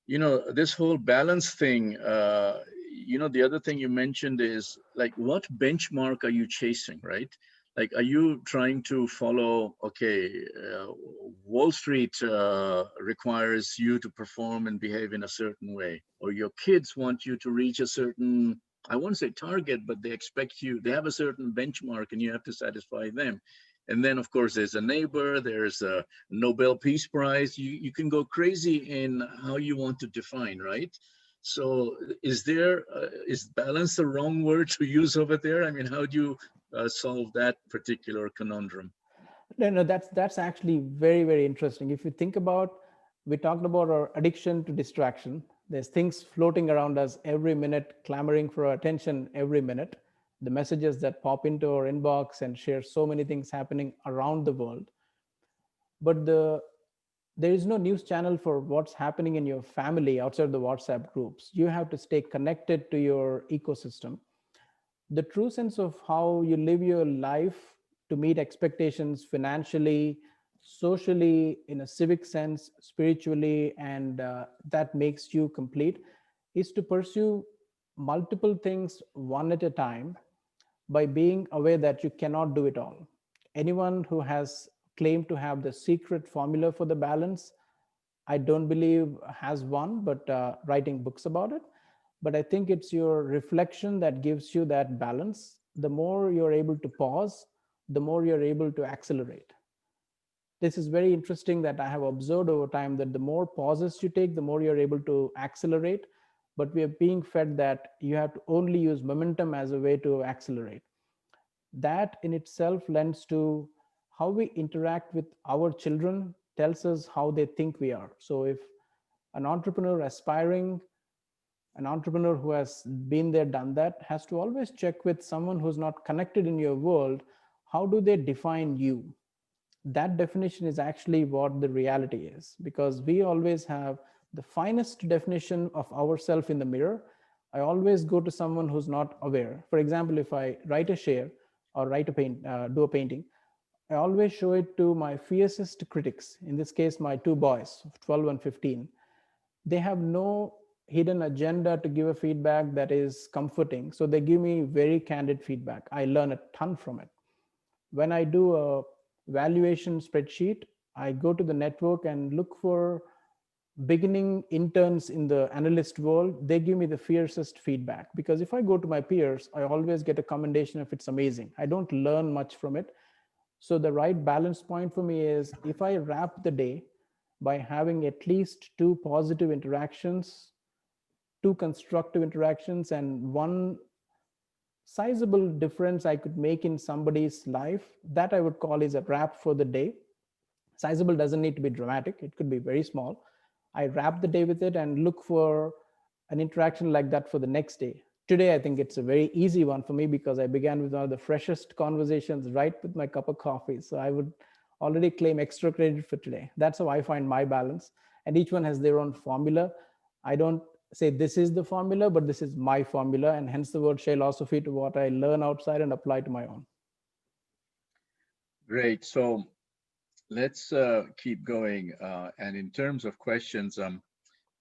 this whole balance thing, the other thing you mentioned is like, what benchmark are you chasing, right? Like, are you trying to follow, okay, Wall Street requires you to perform and behave in a certain way, or your kids want you to reach a certain, I won't say target, but they have a certain benchmark and you have to satisfy them. And then, of course, there's a neighbor, there's a Nobel Peace Prize. You can go crazy in how you want to define, right? So is balance the wrong word to use over there? I mean, how do you solve that particular conundrum? No, that's actually very, very interesting. If you think about, we talked about our addiction to distraction. There's things floating around us every minute, clamoring for our attention every minute. The messages that pop into our inbox and share so many things happening around the world. But there is no news channel for what's happening in your family outside the WhatsApp groups. You have to stay connected to your ecosystem. The true sense of how you live your life to meet expectations financially, socially, in a civic sense, spiritually, and that makes you complete, is to pursue multiple things one at a time by being aware that you cannot do it all. Anyone who has claimed to have the secret formula for the balance, I don't believe has one, but writing books about it. But I think it's your reflection that gives you that balance. The more you're able to pause, the more you're able to accelerate. This is very interesting that I have observed over time that the more pauses you take, the more you're able to accelerate. But we are being fed that you have to only use momentum as a way to accelerate. That in itself lends to how we interact with our children, tells us how they think we are. So if an entrepreneur aspiring, an entrepreneur who has been there, done that, has to always check with someone who's not connected in your world, how do they define you? That definition is actually what the reality is, because we always have the finest definition of ourselves in the mirror. I always go to someone who's not aware. For example, if I write a share or do a painting, I always show it to my fiercest critics, in this case my two boys, 12 and 15. They have no hidden agenda to give a feedback that is comforting, so they give me very candid feedback. I learn a ton from it. When I do a valuation spreadsheet, I go to the network and look for beginning interns in the analyst world. They give me the fiercest feedback, because if I go to my peers, I always get a commendation if it's amazing. I don't learn much from it. So the right balance point for me is, if I wrap the day by having at least two positive interactions, two constructive interactions, and one sizable difference I could make in somebody's life, that I would call is a wrap for the day. Sizable doesn't need to be dramatic, it could be very small. I wrap the day with it and look for an interaction like that for the next day. Today, I think it's a very easy one for me, because I began with one of the freshest conversations right with my cup of coffee. So I would already claim extra credit for today. That's how I find my balance. And each one has their own formula. I don't say this is the formula, but this is my formula. And hence the word philosophy, to what I learn outside and apply to my own. Great. So let's keep going. And in terms of questions,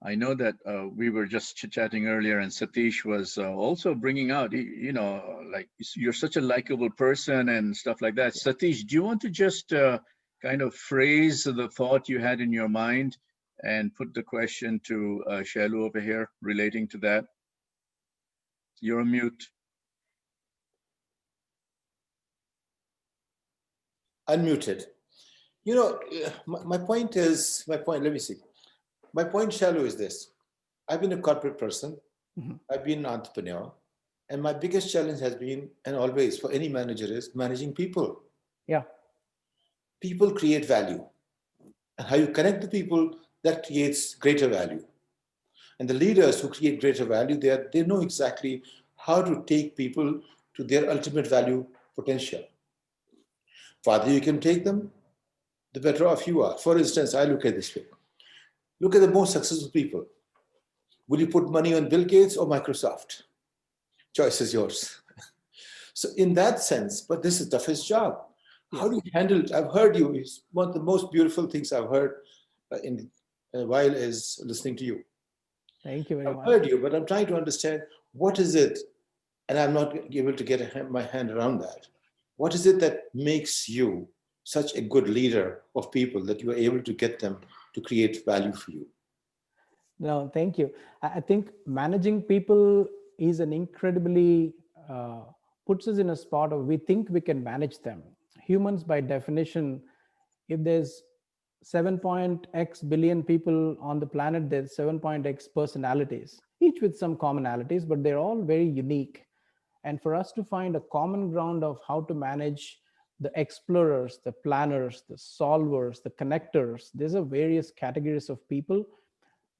I know that we were just chit-chatting earlier, and Satish was also bringing out, like, you're such a likable person and stuff like that. Satish, do you want to just kind of phrase the thought you had in your mind and put the question to Shailu over here relating to that? You're on mute. Unmuted. My point, let me see. My point, Shailu, is this. I've been a corporate person. Mm-hmm. I've been an entrepreneur. And my biggest challenge has been, and always for any manager, is managing people. Yeah. People create value. And how you connect the people, that creates greater value. And the leaders who create greater value, they know exactly how to take people to their ultimate value potential. Farther you can take them, the better off you are. For instance, I look at this way. Look at the most successful people. Will you put money on Bill Gates or Microsoft? Choice is yours. So in that sense, but this is the toughest job. How do you handle it? I've heard you. It's one of the most beautiful things I've heard in a while is listening to you. Thank you very much. I've heard you, but I'm trying to understand, what is it, and I'm not able to get my hand around that. What is it that makes you such a good leader of people, that you are able to get them to create value for you? No, thank you. I think managing people is an incredibly, puts us in a spot of, we think we can manage them. Humans, by definition, if there's 7.x billion people on the planet, there's 7.x personalities, each with some commonalities, but they're all very unique. And for us to find a common ground of how to manage the explorers, the planners, the solvers, the connectors, there's a various categories of people.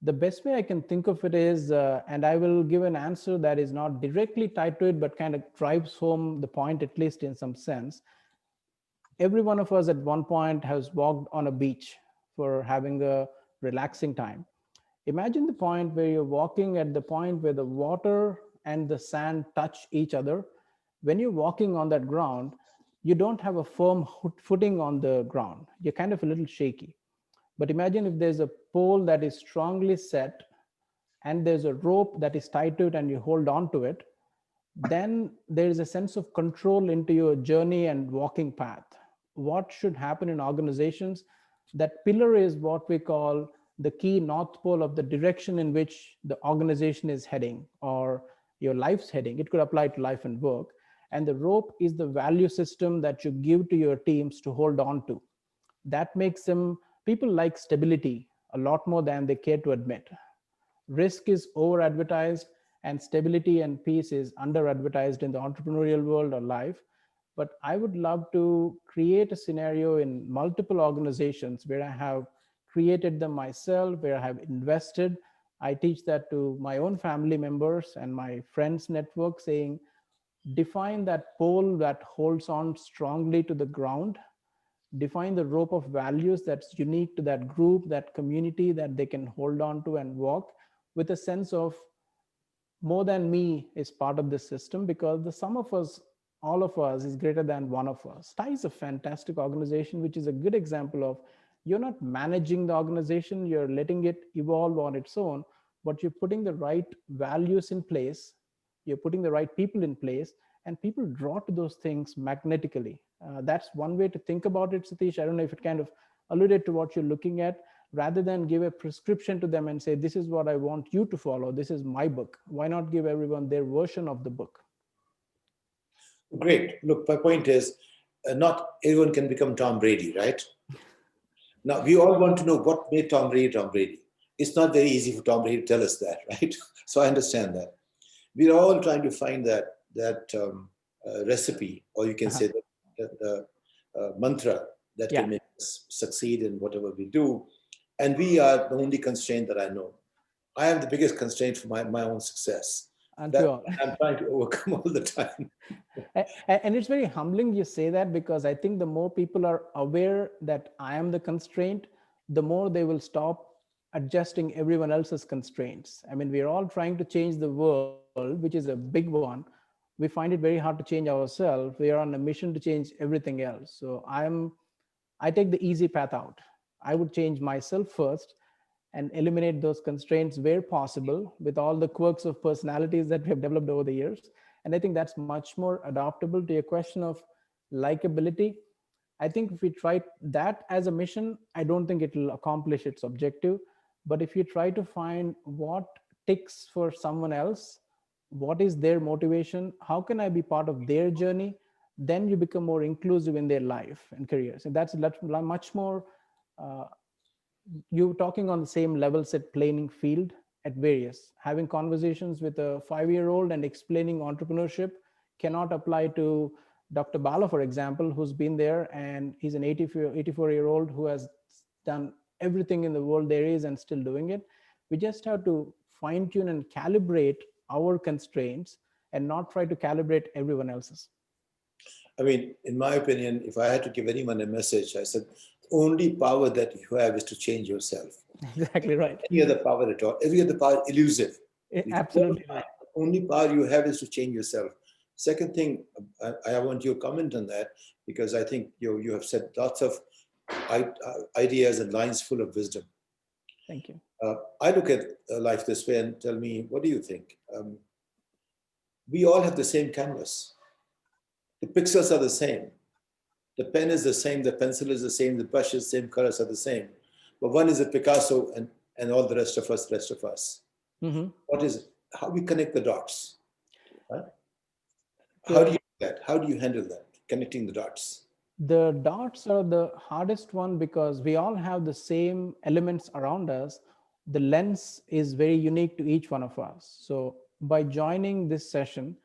The best way I can think of it is, and I will give an answer that is not directly tied to it, but kind of drives home the point, at least in some sense. Every one of us at one point has walked on a beach for having a relaxing time. Imagine the point where you're walking at the point where the water and the sand touch each other. When you're walking on that ground, you don't have a firm footing on the ground. You're kind of a little shaky. But imagine if there's a pole that is strongly set and there's a rope that is tied to it and you hold on to it, then there is a sense of control into your journey and walking path. What should happen in organizations? That pillar is what we call the key north pole of the direction in which the organization is heading or your life's heading. It could apply to life and work. And the rope is the value system that you give to your teams to hold on to. That makes them, people like stability a lot more than they care to admit. Risk is over advertised, and stability and peace is under advertised in the entrepreneurial world or life. But I would love to create a scenario in multiple organizations where I have created them myself, where I have invested. I teach that to my own family members and my friends network, saying define that pole that holds on strongly to the ground, define the rope of values that's unique to that group, that community, that they can hold on to and walk with a sense of more than me is part of this system, because the sum of us, all of us, is greater than one of us. TIE is a fantastic organization, which is a good example of you're not managing the organization, you're letting it evolve on its own, but you're putting the right values in place, you're putting the right people in place, and people draw to those things magnetically. That's one way to think about it, Satish. I don't know if it kind of alluded to what you're looking at. Rather than give a prescription to them and say, this is what I want you to follow, this is my book. Why not give everyone their version of the book? Great. Look, my point is, not everyone can become Tom Brady, right? Now, we all want to know what made Tom Brady Tom Brady. It's not very easy for Tom Brady to tell us that, right? So I understand that. We're all trying to find that recipe, or you can say the mantra that can make us succeed in whatever we do. And we are the only constraint that I know. I am the biggest constraint for my own success. I'm trying to overcome all the time. And it's very humbling you say that, because I think the more people are aware that I am the constraint, the more they will stop adjusting everyone else's constraints. I mean, we're all trying to change the world, which is a big one. We find it very hard to change ourselves. We are on a mission to change everything else. So I take the easy path out. I would change myself first and eliminate those constraints where possible, with all the quirks of personalities that we have developed over the years. And I think that's much more adaptable to your question of likability. I think if we try that as a mission, I don't think it will accomplish its objective. But if you try to find what ticks for someone else, what is their motivation, how can I be part of their journey, then you become more inclusive in their life and careers. And that's much more, you're talking on the same level set playing field at various. Having conversations with a 5-year-old and explaining entrepreneurship cannot apply to Dr. Bala, for example, who's been there, and he's an 84-year-old who has done everything in the world there is and still doing it. We just have to fine tune and calibrate our constraints and not try to calibrate everyone else's. I mean, in my opinion, if I had to give anyone a message, I said, the only power that you have is to change yourself. Exactly right. Any other power at all, every other power elusive. Absolutely right. The only power you have is to change yourself. Second thing, I want your comment on that, because I think you have said lots of ideas and lines full of wisdom. Thank you. I look at life this way, and tell me, what do you think? We all have the same canvas. The pixels are the same. The pen is the same, the pencil is the same, the brush is the same, colors are the same. But one is a Picasso and all the rest of us. Mm-hmm. What is it? How we connect the dots? Right? How do you do that? How do you handle that, connecting the dots? The dots are the hardest one, because we all have the same elements around us. The lens is very unique to each one of us. So by joining this session,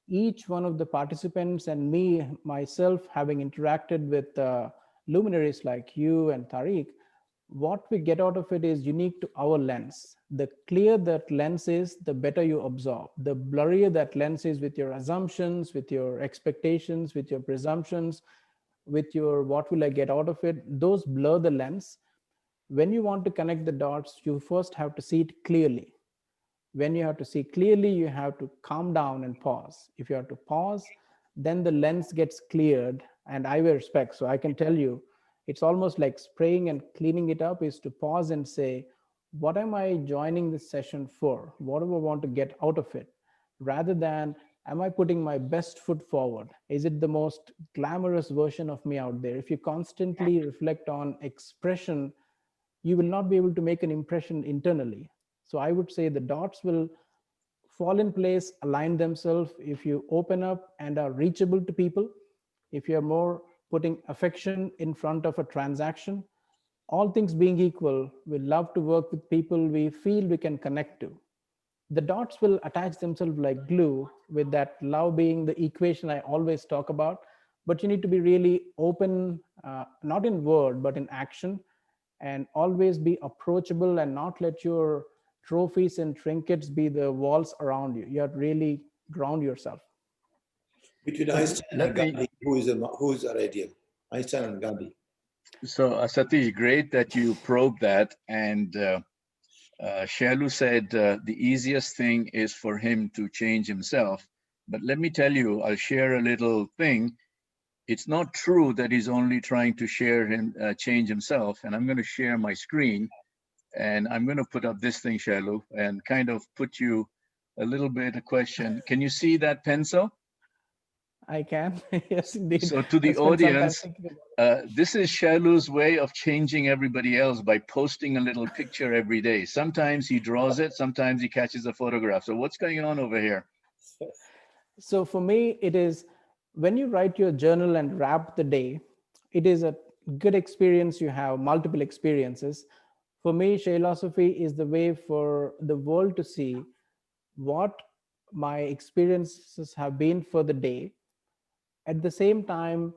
each one of the participants and me, myself, having interacted with luminaries like you and Tariq, what we get out of it is unique to our lens. The clearer that lens is, the better you absorb. The blurrier that lens is with your assumptions, with your expectations, with your presumptions, with your what will I get out of it, those blur the lens. When you want to connect the dots, you first have to see it clearly. When you have to see clearly, you have to calm down and pause. If you have to pause, then the lens gets cleared and I wear specs, so I can tell you, it's almost like spraying and cleaning it up is to pause and say, what am I joining this session for? What do I want to get out of it? Rather than, am I putting my best foot forward? Is it the most glamorous version of me out there? If you constantly reflect on expression, you will not be able to make an impression internally. So I would say the dots will fall in place, align themselves if you open up and are reachable to people. If you're more putting affection in front of a transaction, all things being equal, we love to work with people we feel we can connect to. The dots will attach themselves like glue, with that love being the equation I always talk about. But you need to be really open, not in word, but in action, and always be approachable and not let your trophies and trinkets be the walls around you. You have to really ground yourself. Between So Einstein let and me, Gandhi, who is our ideal? Einstein and Gandhi. so Satish, great that you probed that. And Shailu said the easiest thing is for him to change himself. But let me tell you, I'll share a little thing. It's not true that he's only trying to change himself. And I'm going to share my screen, and I'm going to put up this thing, Shailu, and kind of put you a little bit a question. Can you see that pencil? I can. Yes, indeed. So to I the spent some time audience, thinking about this is Shailu's way of changing everybody else by posting a little picture every day. Sometimes he draws it, sometimes he catches a photograph. So what's going on over here? it. So for me, it is when you write your journal and wrap the day, it is a good experience. You have multiple experiences. For me, philosophy is the way for the world to see what my experiences have been for the day. At the same time,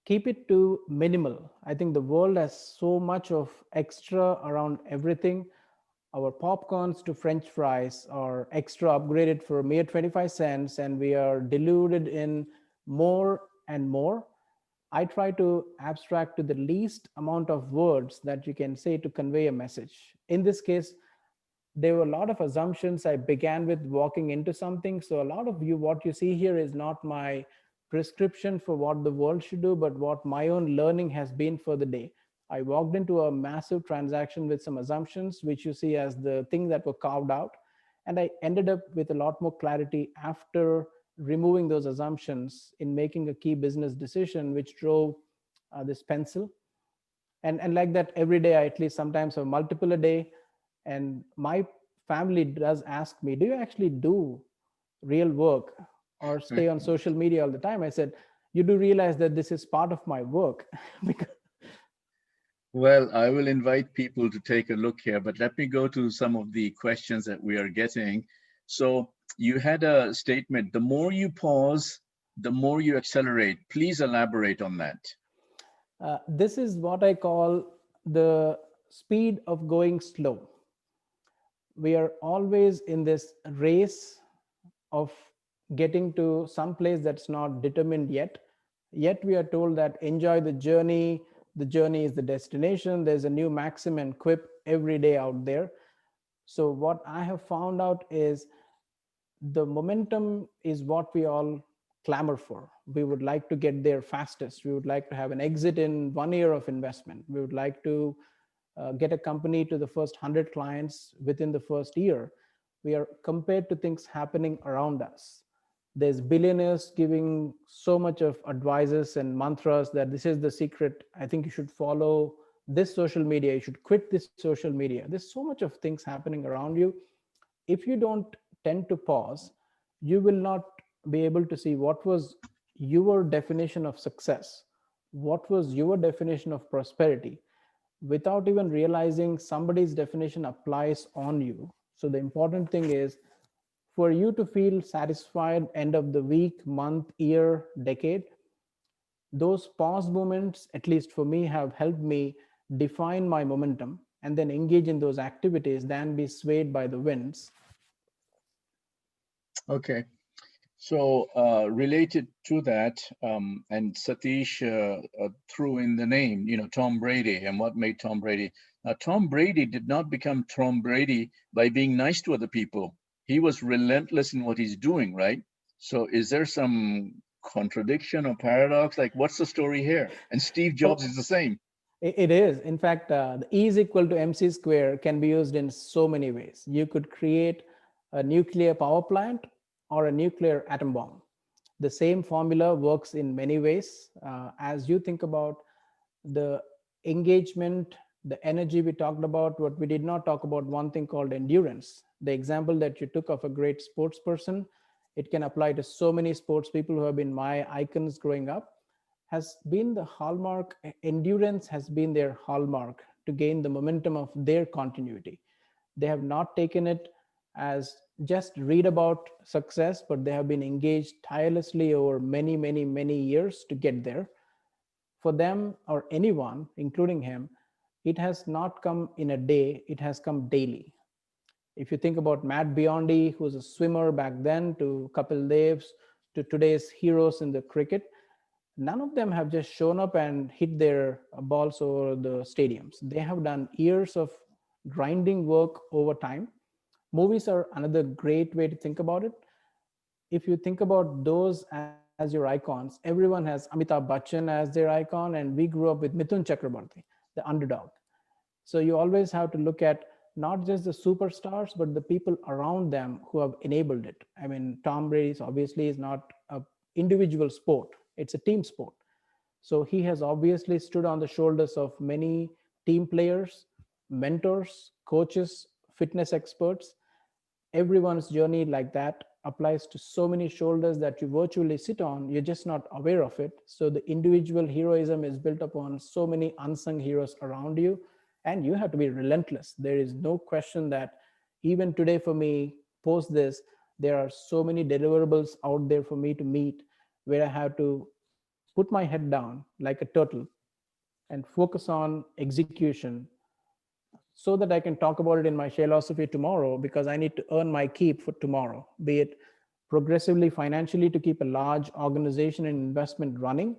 keep it to minimal. I think the world has so much of extra around everything. Our popcorns to french fries are extra upgraded for mere 25 cents, and we are deluded in more and more. I try to abstract to the least amount of words that you can say to convey a message. In this case, there were a lot of assumptions. I began with walking into something. So a lot of you, what you see here is not my prescription for what the world should do, but what my own learning has been for the day. I walked into a massive transaction with some assumptions, which you see as the things that were carved out. And I ended up with a lot more clarity after removing those assumptions in making a key business decision, which drove this pencil. And like that, every day I at least sometimes have multiple a day. And my family does ask me, do you actually do real work or stay on social media all the time? I said, you do realize that this is part of my work. Because Well, I will invite people to take a look here, but let me go to some of the questions that we are getting. So you had a statement, the more you pause, the more you accelerate. Please elaborate on that. this is what I call the speed of going slow. We are always in this race of getting to some place that's not determined yet we are told that enjoy the journey is the destination. There's a new maxim and quip every day out there. So what I have found out is the momentum is what we all clamor for. We would like to get there fastest. We would like to have an exit in 1 year of investment. We would like to get a company to the first 100 clients within the first year. We are compared to things happening around us. There's billionaires giving so much of advices and mantras that this is the secret. I think you should follow this social media. You should quit this social media. There's so much of things happening around you. If you don't tend to pause, you will not be able to see what was your definition of success, what was your definition of prosperity, without even realizing somebody's definition applies on you. So the important thing is for you to feel satisfied end of the week, month, year, decade. Those pause moments, at least for me, have helped me define my momentum and then engage in those activities than be swayed by the winds. Okay. So related to that, and Satish threw in the name, Tom Brady and what made Tom Brady. Now, Tom Brady did not become Tom Brady by being nice to other people. He was relentless in what he's doing, right? So is there some contradiction or paradox? Like, what's the story here? And Steve Jobs is the same. It is. In fact, the E is equal to mc square can be used in so many ways. You could create a nuclear power plant or a nuclear atom bomb. The same formula works in many ways. As you think about the engagement, the energy we talked about, what we did not talk about, one thing called endurance. The example that you took of a great sports person, it can apply to so many sports people who have been my icons growing up, has been the hallmark. Endurance has been their hallmark to gain the momentum of their continuity. They have not taken it as just read about success, but they have been engaged tirelessly over many, many, many years to get there. For them or anyone, including him, it has not come in a day, it has come daily. If you think about Matt Biondi, who was a swimmer back then, to Kapil Devs, to today's heroes in the cricket, none of them have just shown up and hit their balls over the stadiums. They have done years of grinding work over time. Movies are another great way to think about it. If you think about those as your icons, everyone has Amitabh Bachchan as their icon, and we grew up with Mithun Chakrabarti, the underdog. So you always have to look at not just the superstars, but the people around them who have enabled it. I mean, Tom Brady obviously is not an individual sport, it's a team sport. So he has obviously stood on the shoulders of many team players, mentors, coaches, fitness experts. Everyone's journey like that applies to so many shoulders that you virtually sit on, you're just not aware of it. So the individual heroism is built upon so many unsung heroes around you, and you have to be relentless. There is no question that even today for me, post this, there are so many deliverables out there for me to meet, where I have to put my head down like a turtle and focus on execution, so that I can talk about it in my philosophy tomorrow, because I need to earn my keep for tomorrow, be it progressively financially to keep a large organization and investment running,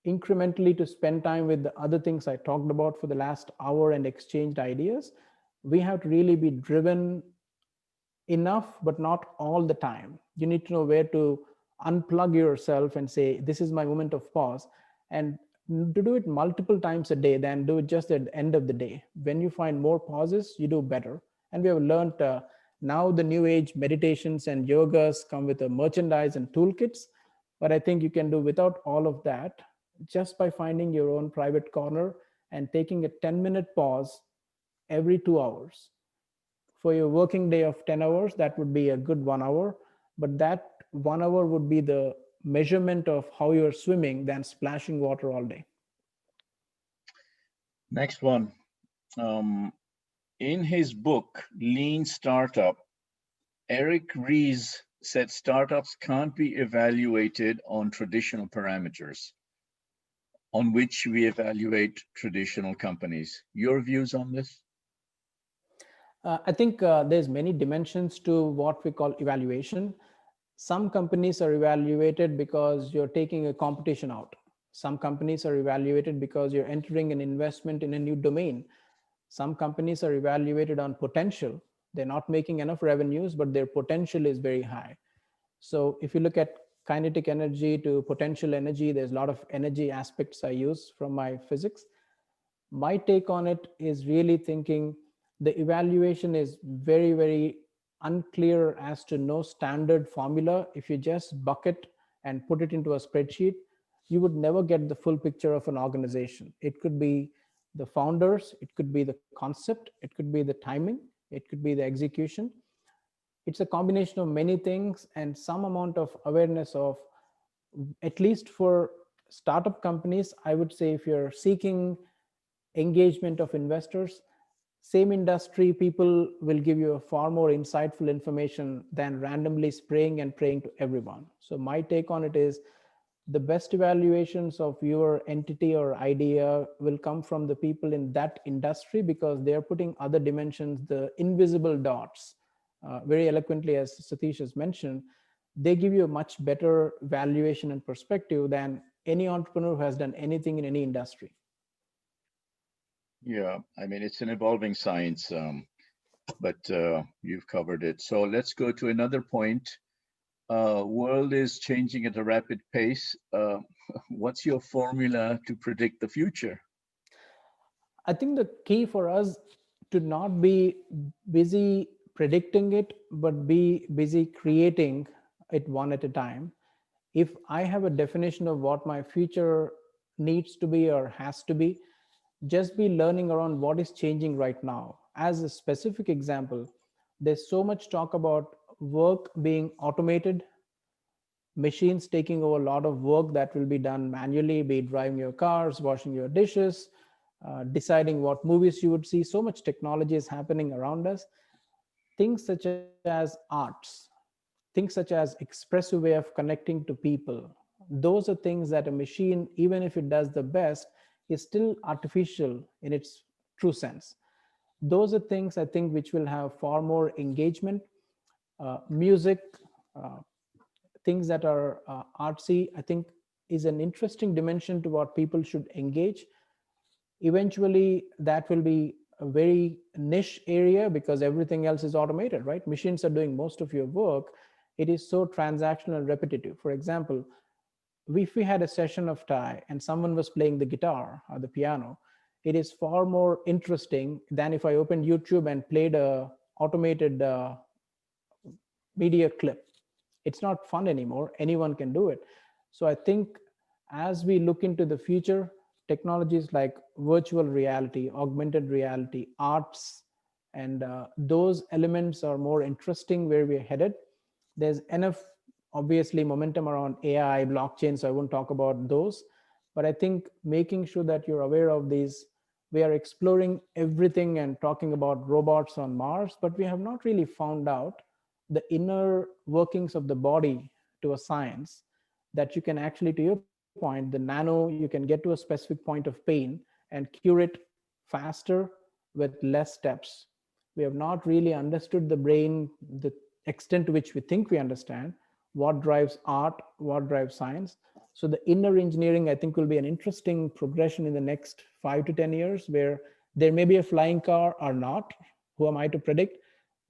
incrementally to spend time with the other things I talked about for the last hour and exchanged ideas. We have to really be driven enough, but not all the time. You need to know where to unplug yourself and say, this is my moment of pause. And to do it multiple times a day than do it just at the end of the day. When you find more pauses, you do better. And we have learned now the new age meditations and yogas come with a merchandise and toolkits. But I think you can do without all of that just by finding your own private corner and taking a 10-minute pause every 2 hours. For your working day of 10 hours, that would be a good 1 hour. But that 1 hour would be the measurement of how you're swimming than splashing water all day. Next one. In his book, Lean Startup, Eric Ries said startups can't be evaluated on traditional parameters on which we evaluate traditional companies. Your views on this? I think there's many dimensions to what we call evaluation. Some companies are evaluated because you're taking a competition out. Some companies are evaluated because you're entering an investment in a new domain. Some companies are evaluated on potential. They're not making enough revenues, but their potential is very high. So if you look at kinetic energy to potential energy, there's a lot of energy aspects I use from my physics. My take on it is really thinking the evaluation is very, very unclear as to no standard formula. If you just bucket and put it into a spreadsheet, you would never get the full picture of an organization. It could be the founders, it could be the concept, it could be the timing, it could be the execution. It's a combination of many things and some amount of awareness of, at least for startup companies, I would say if you're seeking engagement of investors, same industry people will give you a far more insightful information than randomly spraying and praying to everyone. So my take on it is the best evaluations of your entity or idea will come from the people in that industry, because they're putting other dimensions, the invisible dots, very eloquently, as Satish has mentioned. They give you a much better valuation and perspective than any entrepreneur who has done anything in any industry. Yeah, I mean, it's an evolving science, but you've covered it. So let's go to another point. World is changing at a rapid pace. What's your formula to predict the future? I think the key for us to not be busy predicting it, but be busy creating it one at a time. If I have a definition of what my future needs to be or has to be, just be learning around what is changing right now. As a specific example, there's so much talk about work being automated, machines taking over a lot of work that will be done manually, be it driving your cars, washing your dishes, deciding what movies you would see. So much technology is happening around us. Things such as arts, things such as expressive way of connecting to people, those are things that a machine, even if it does the best, is still artificial in its true sense. Those are things I think which will have far more engagement. Music, uh, things that are artsy, I think is an interesting dimension to what people should engage. Eventually that will be a very niche area because everything else is automated, right? Machines are doing most of your work. It is so transactional and repetitive. For example, if we had a session of Thai and someone was playing the guitar or the piano, it is far more interesting than if I opened YouTube and played a automated media clip. It's not fun anymore. Anyone can do it. So I think as we look into the future, technologies like virtual reality, augmented reality, arts, and those elements are more interesting where we're headed. There's enough, obviously, momentum around AI, blockchain, so I won't talk about those. But I think making sure that you're aware of these, we are exploring everything and talking about robots on Mars, but we have not really found out the inner workings of the body to a science that you can actually, to your point, the nano, you can get to a specific point of pain and cure it faster with less steps. We have not really understood the brain, the extent to which we think we understand what drives art, what drives science. So the inner engineering, I think, will be an interesting progression in the next 5 to 10 years, where there may be a flying car or not. Who am I to predict?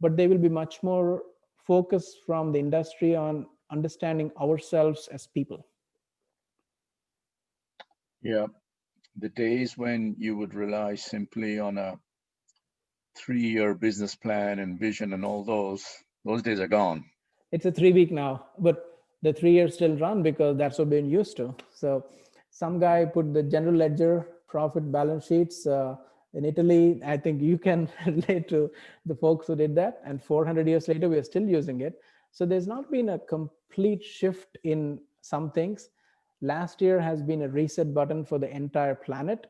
But they will be much more focus from the industry on understanding ourselves as people. Yeah, the days when you would rely simply on a 3-year business plan and vision and all those days are gone. It's a 3 week now, but the 3 years still run because that's what we're used to. So some guy put the general ledger profit balance sheets in Italy. I think you can relate to the folks who did that. And 400 years later, we are still using it. So there's not been a complete shift in some things. Last year has been a reset button for the entire planet.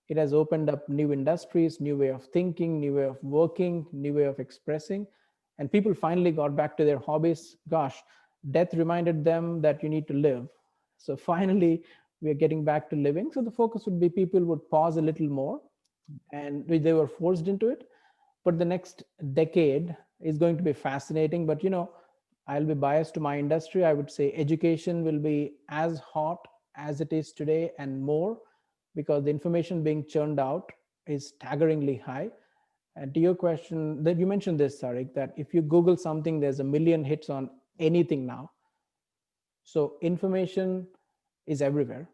It has opened up new industries, new way of thinking, new way of working, new way of expressing, and people finally got back to their hobbies. Gosh, death reminded them that you need to live. So finally we are getting back to living. So the focus would be people would pause a little more, and they were forced into it. But the next decade is going to be fascinating. But I'll be biased to my industry. I would say education will be as hot as it is today and more, because the information being churned out is staggeringly high. And to your question, that you mentioned this, Sarik, that if you Google something, there's a million hits on anything now. So information is everywhere.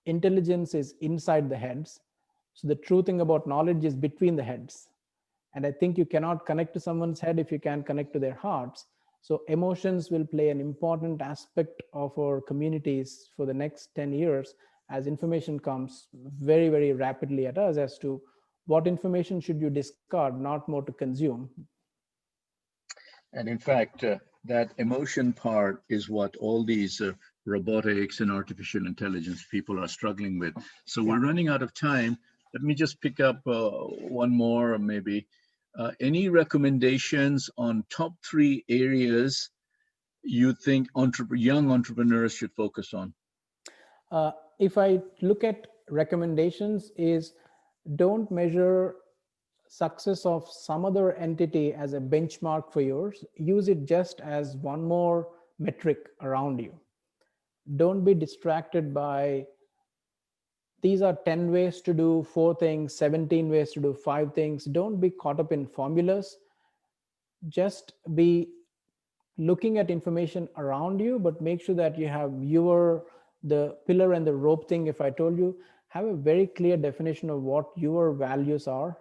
Intelligence is inside the heads. So the true thing about knowledge is between the heads. And I think you cannot connect to someone's head if you can't connect to their hearts. So emotions will play an important aspect of our communities for the next 10 years as information comes very, very rapidly at us as to what information should you discard, not more to consume. And in fact, that emotion part is what all these robotics and artificial intelligence people are struggling with. So we're running out of time. Let me just pick up one more, maybe. Any recommendations on top 3 areas you think young entrepreneurs should focus on? If I look at recommendations, is don't measure success of some other entity as a benchmark for yours. Use it just as one more metric around you. Don't be distracted by these are 10 ways to do 4 things, 17 ways to do 5 things. Don't be caught up in formulas. Just be looking at information around you, but make sure that you have the pillar and the rope thing. If I told you, have a very clear definition of what your values are.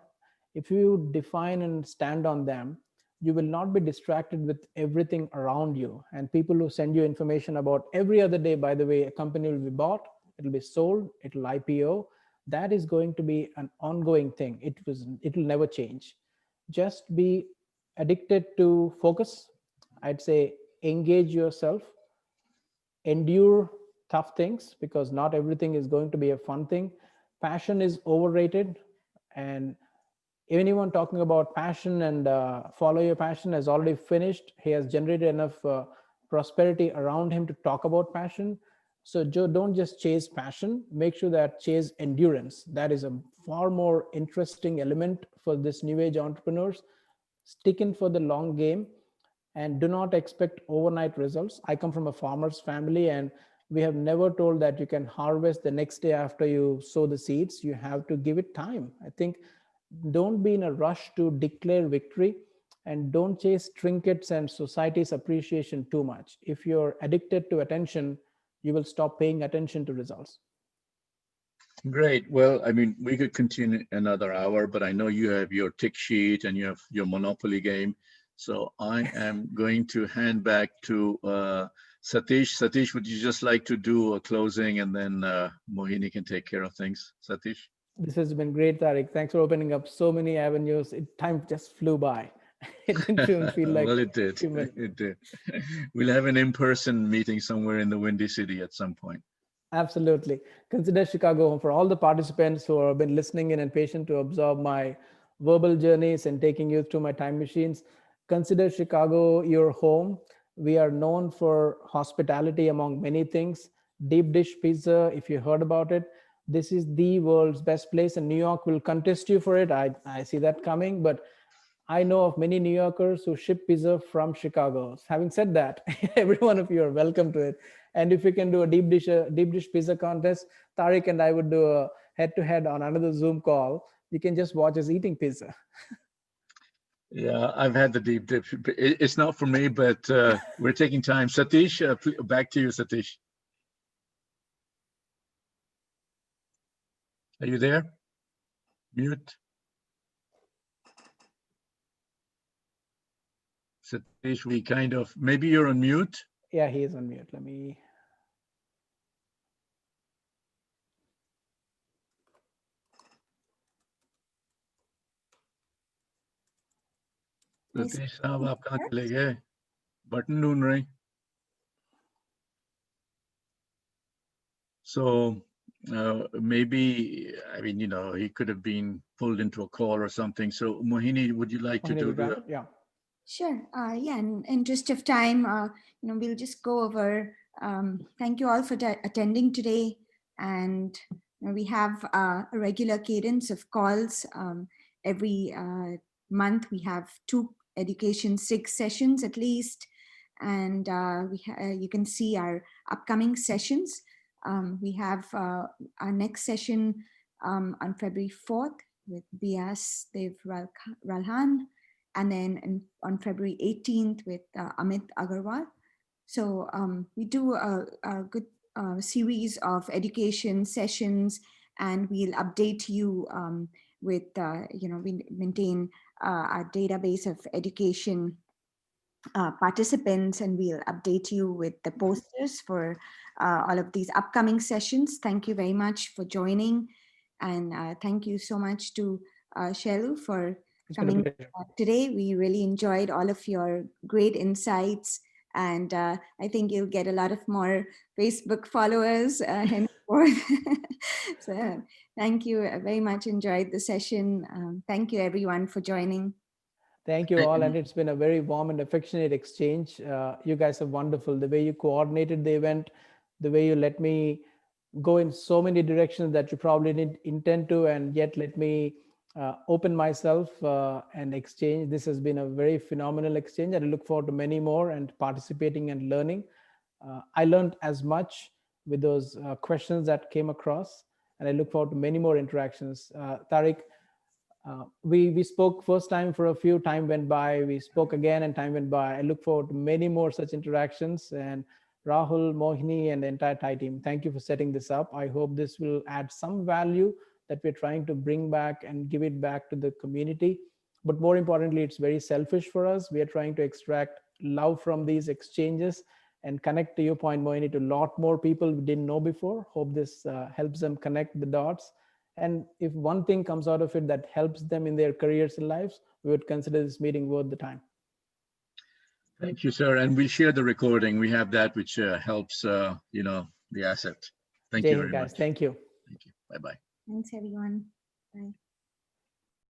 If you define and stand on them, you will not be distracted with everything around you. And people who send you information about every other day, by the way, a company will be bought, it'll be sold, it'll IPO. That is going to be an ongoing thing. It will never change. Just be addicted to focus. I'd say engage yourself, endure tough things, because not everything is going to be a fun thing. Passion is overrated. And anyone talking about passion and follow your passion has already finished. He has generated enough prosperity around him to talk about passion. So Joe, don't just chase passion, make sure that chase endurance. That is a far more interesting element for this new age entrepreneurs. Stick in for the long game and do not expect overnight results. I come from a farmer's family, and we have never told that you can harvest the next day after you sow the seeds. You have to give it time. I think don't be in a rush to declare victory, and don't chase trinkets and society's appreciation too much. If you're addicted to attention, you will stop paying attention to results. Great. Well, I mean, we could continue another hour, but I know you have your tick sheet and you have your Monopoly game. So I am going to hand back to Satish. Satish, would you just like to do a closing, and then Mohini can take care of things? Satish? This has been great, Tariq. Thanks for opening up so many avenues. Time just flew by. It didn't even feel like Well, it did. It did. We'll have an in-person meeting somewhere in the Windy City at some point. Absolutely. Consider Chicago home. For all the participants who have been listening in and patient to observe my verbal journeys and taking you through my time machines, consider Chicago your home. We are known for hospitality among many things. Deep dish pizza, if you heard about it, this is the world's best place, and New York will contest you for it. I see that coming, but I know of many New Yorkers who ship pizza from Chicago. Having said that, every one of you are welcome to it. And if we can do a deep dish pizza contest, Tariq and I would do a head-to-head on another Zoom call. You can just watch us eating pizza. Yeah, I've had the deep dip. It's not for me, but we're taking time. Satish, back to you, Satish. Are you there? Mute. Satish, we kind of, maybe you're on mute. Yeah, he is on mute. Let me. Satish साहब आप कहाँ चले गए button ढूंढ रहे so maybe I mean he could have been pulled into a call or something. So Mohini, would you like to do that? Yeah, sure. Yeah, in interest of time, we'll just go over. Thank you all for attending today, and we have a regular cadence of calls every month. We have 2 education SIG sessions at least, and you can see our upcoming sessions. We have our next session on February 4th with Bias Dev Ralhan, and then on February 18th with Amit Agarwal. So we do a good series of education sessions, and we'll update you with, we maintain a database of education participants, and we'll update you with the posters for all of these upcoming sessions. Thank you very much for joining, and thank you so much to Shailu for coming today. We really enjoyed all of your great insights, and I think you'll get a lot of more Facebook followers henceforth. So thank you very much. Enjoyed the session. Thank you everyone for joining. Thank you all, and it's been a very warm and affectionate exchange. You guys are wonderful. The way you coordinated the event, the way you let me go in so many directions that you probably didn't intend to, and yet let me open myself and exchange. This has been a very phenomenal exchange, and I look forward to many more and participating and learning. I learned as much with those questions that came across, and I look forward to many more interactions. Tariq, We spoke first time for a few, time went by, we spoke again and time went by. I look forward to many more such interactions. And Rahul, Mohini, and the entire Thai team, thank you for setting this up. I hope this will add some value that we're trying to bring back and give it back to the community. But more importantly, it's very selfish for us. We are trying to extract love from these exchanges and connect, to your point, Mohini, to a lot more people we didn't know before. Hope this helps them connect the dots. And if one thing comes out of it that helps them in their careers and lives, we would consider this meeting worth the time. Thank you, sir. And we'll share the recording. We have that, which helps, you know, the asset. Thank Jai you Hind, very guys. much. Thank you. Thank you. Bye-bye. Thanks, everyone. Bye.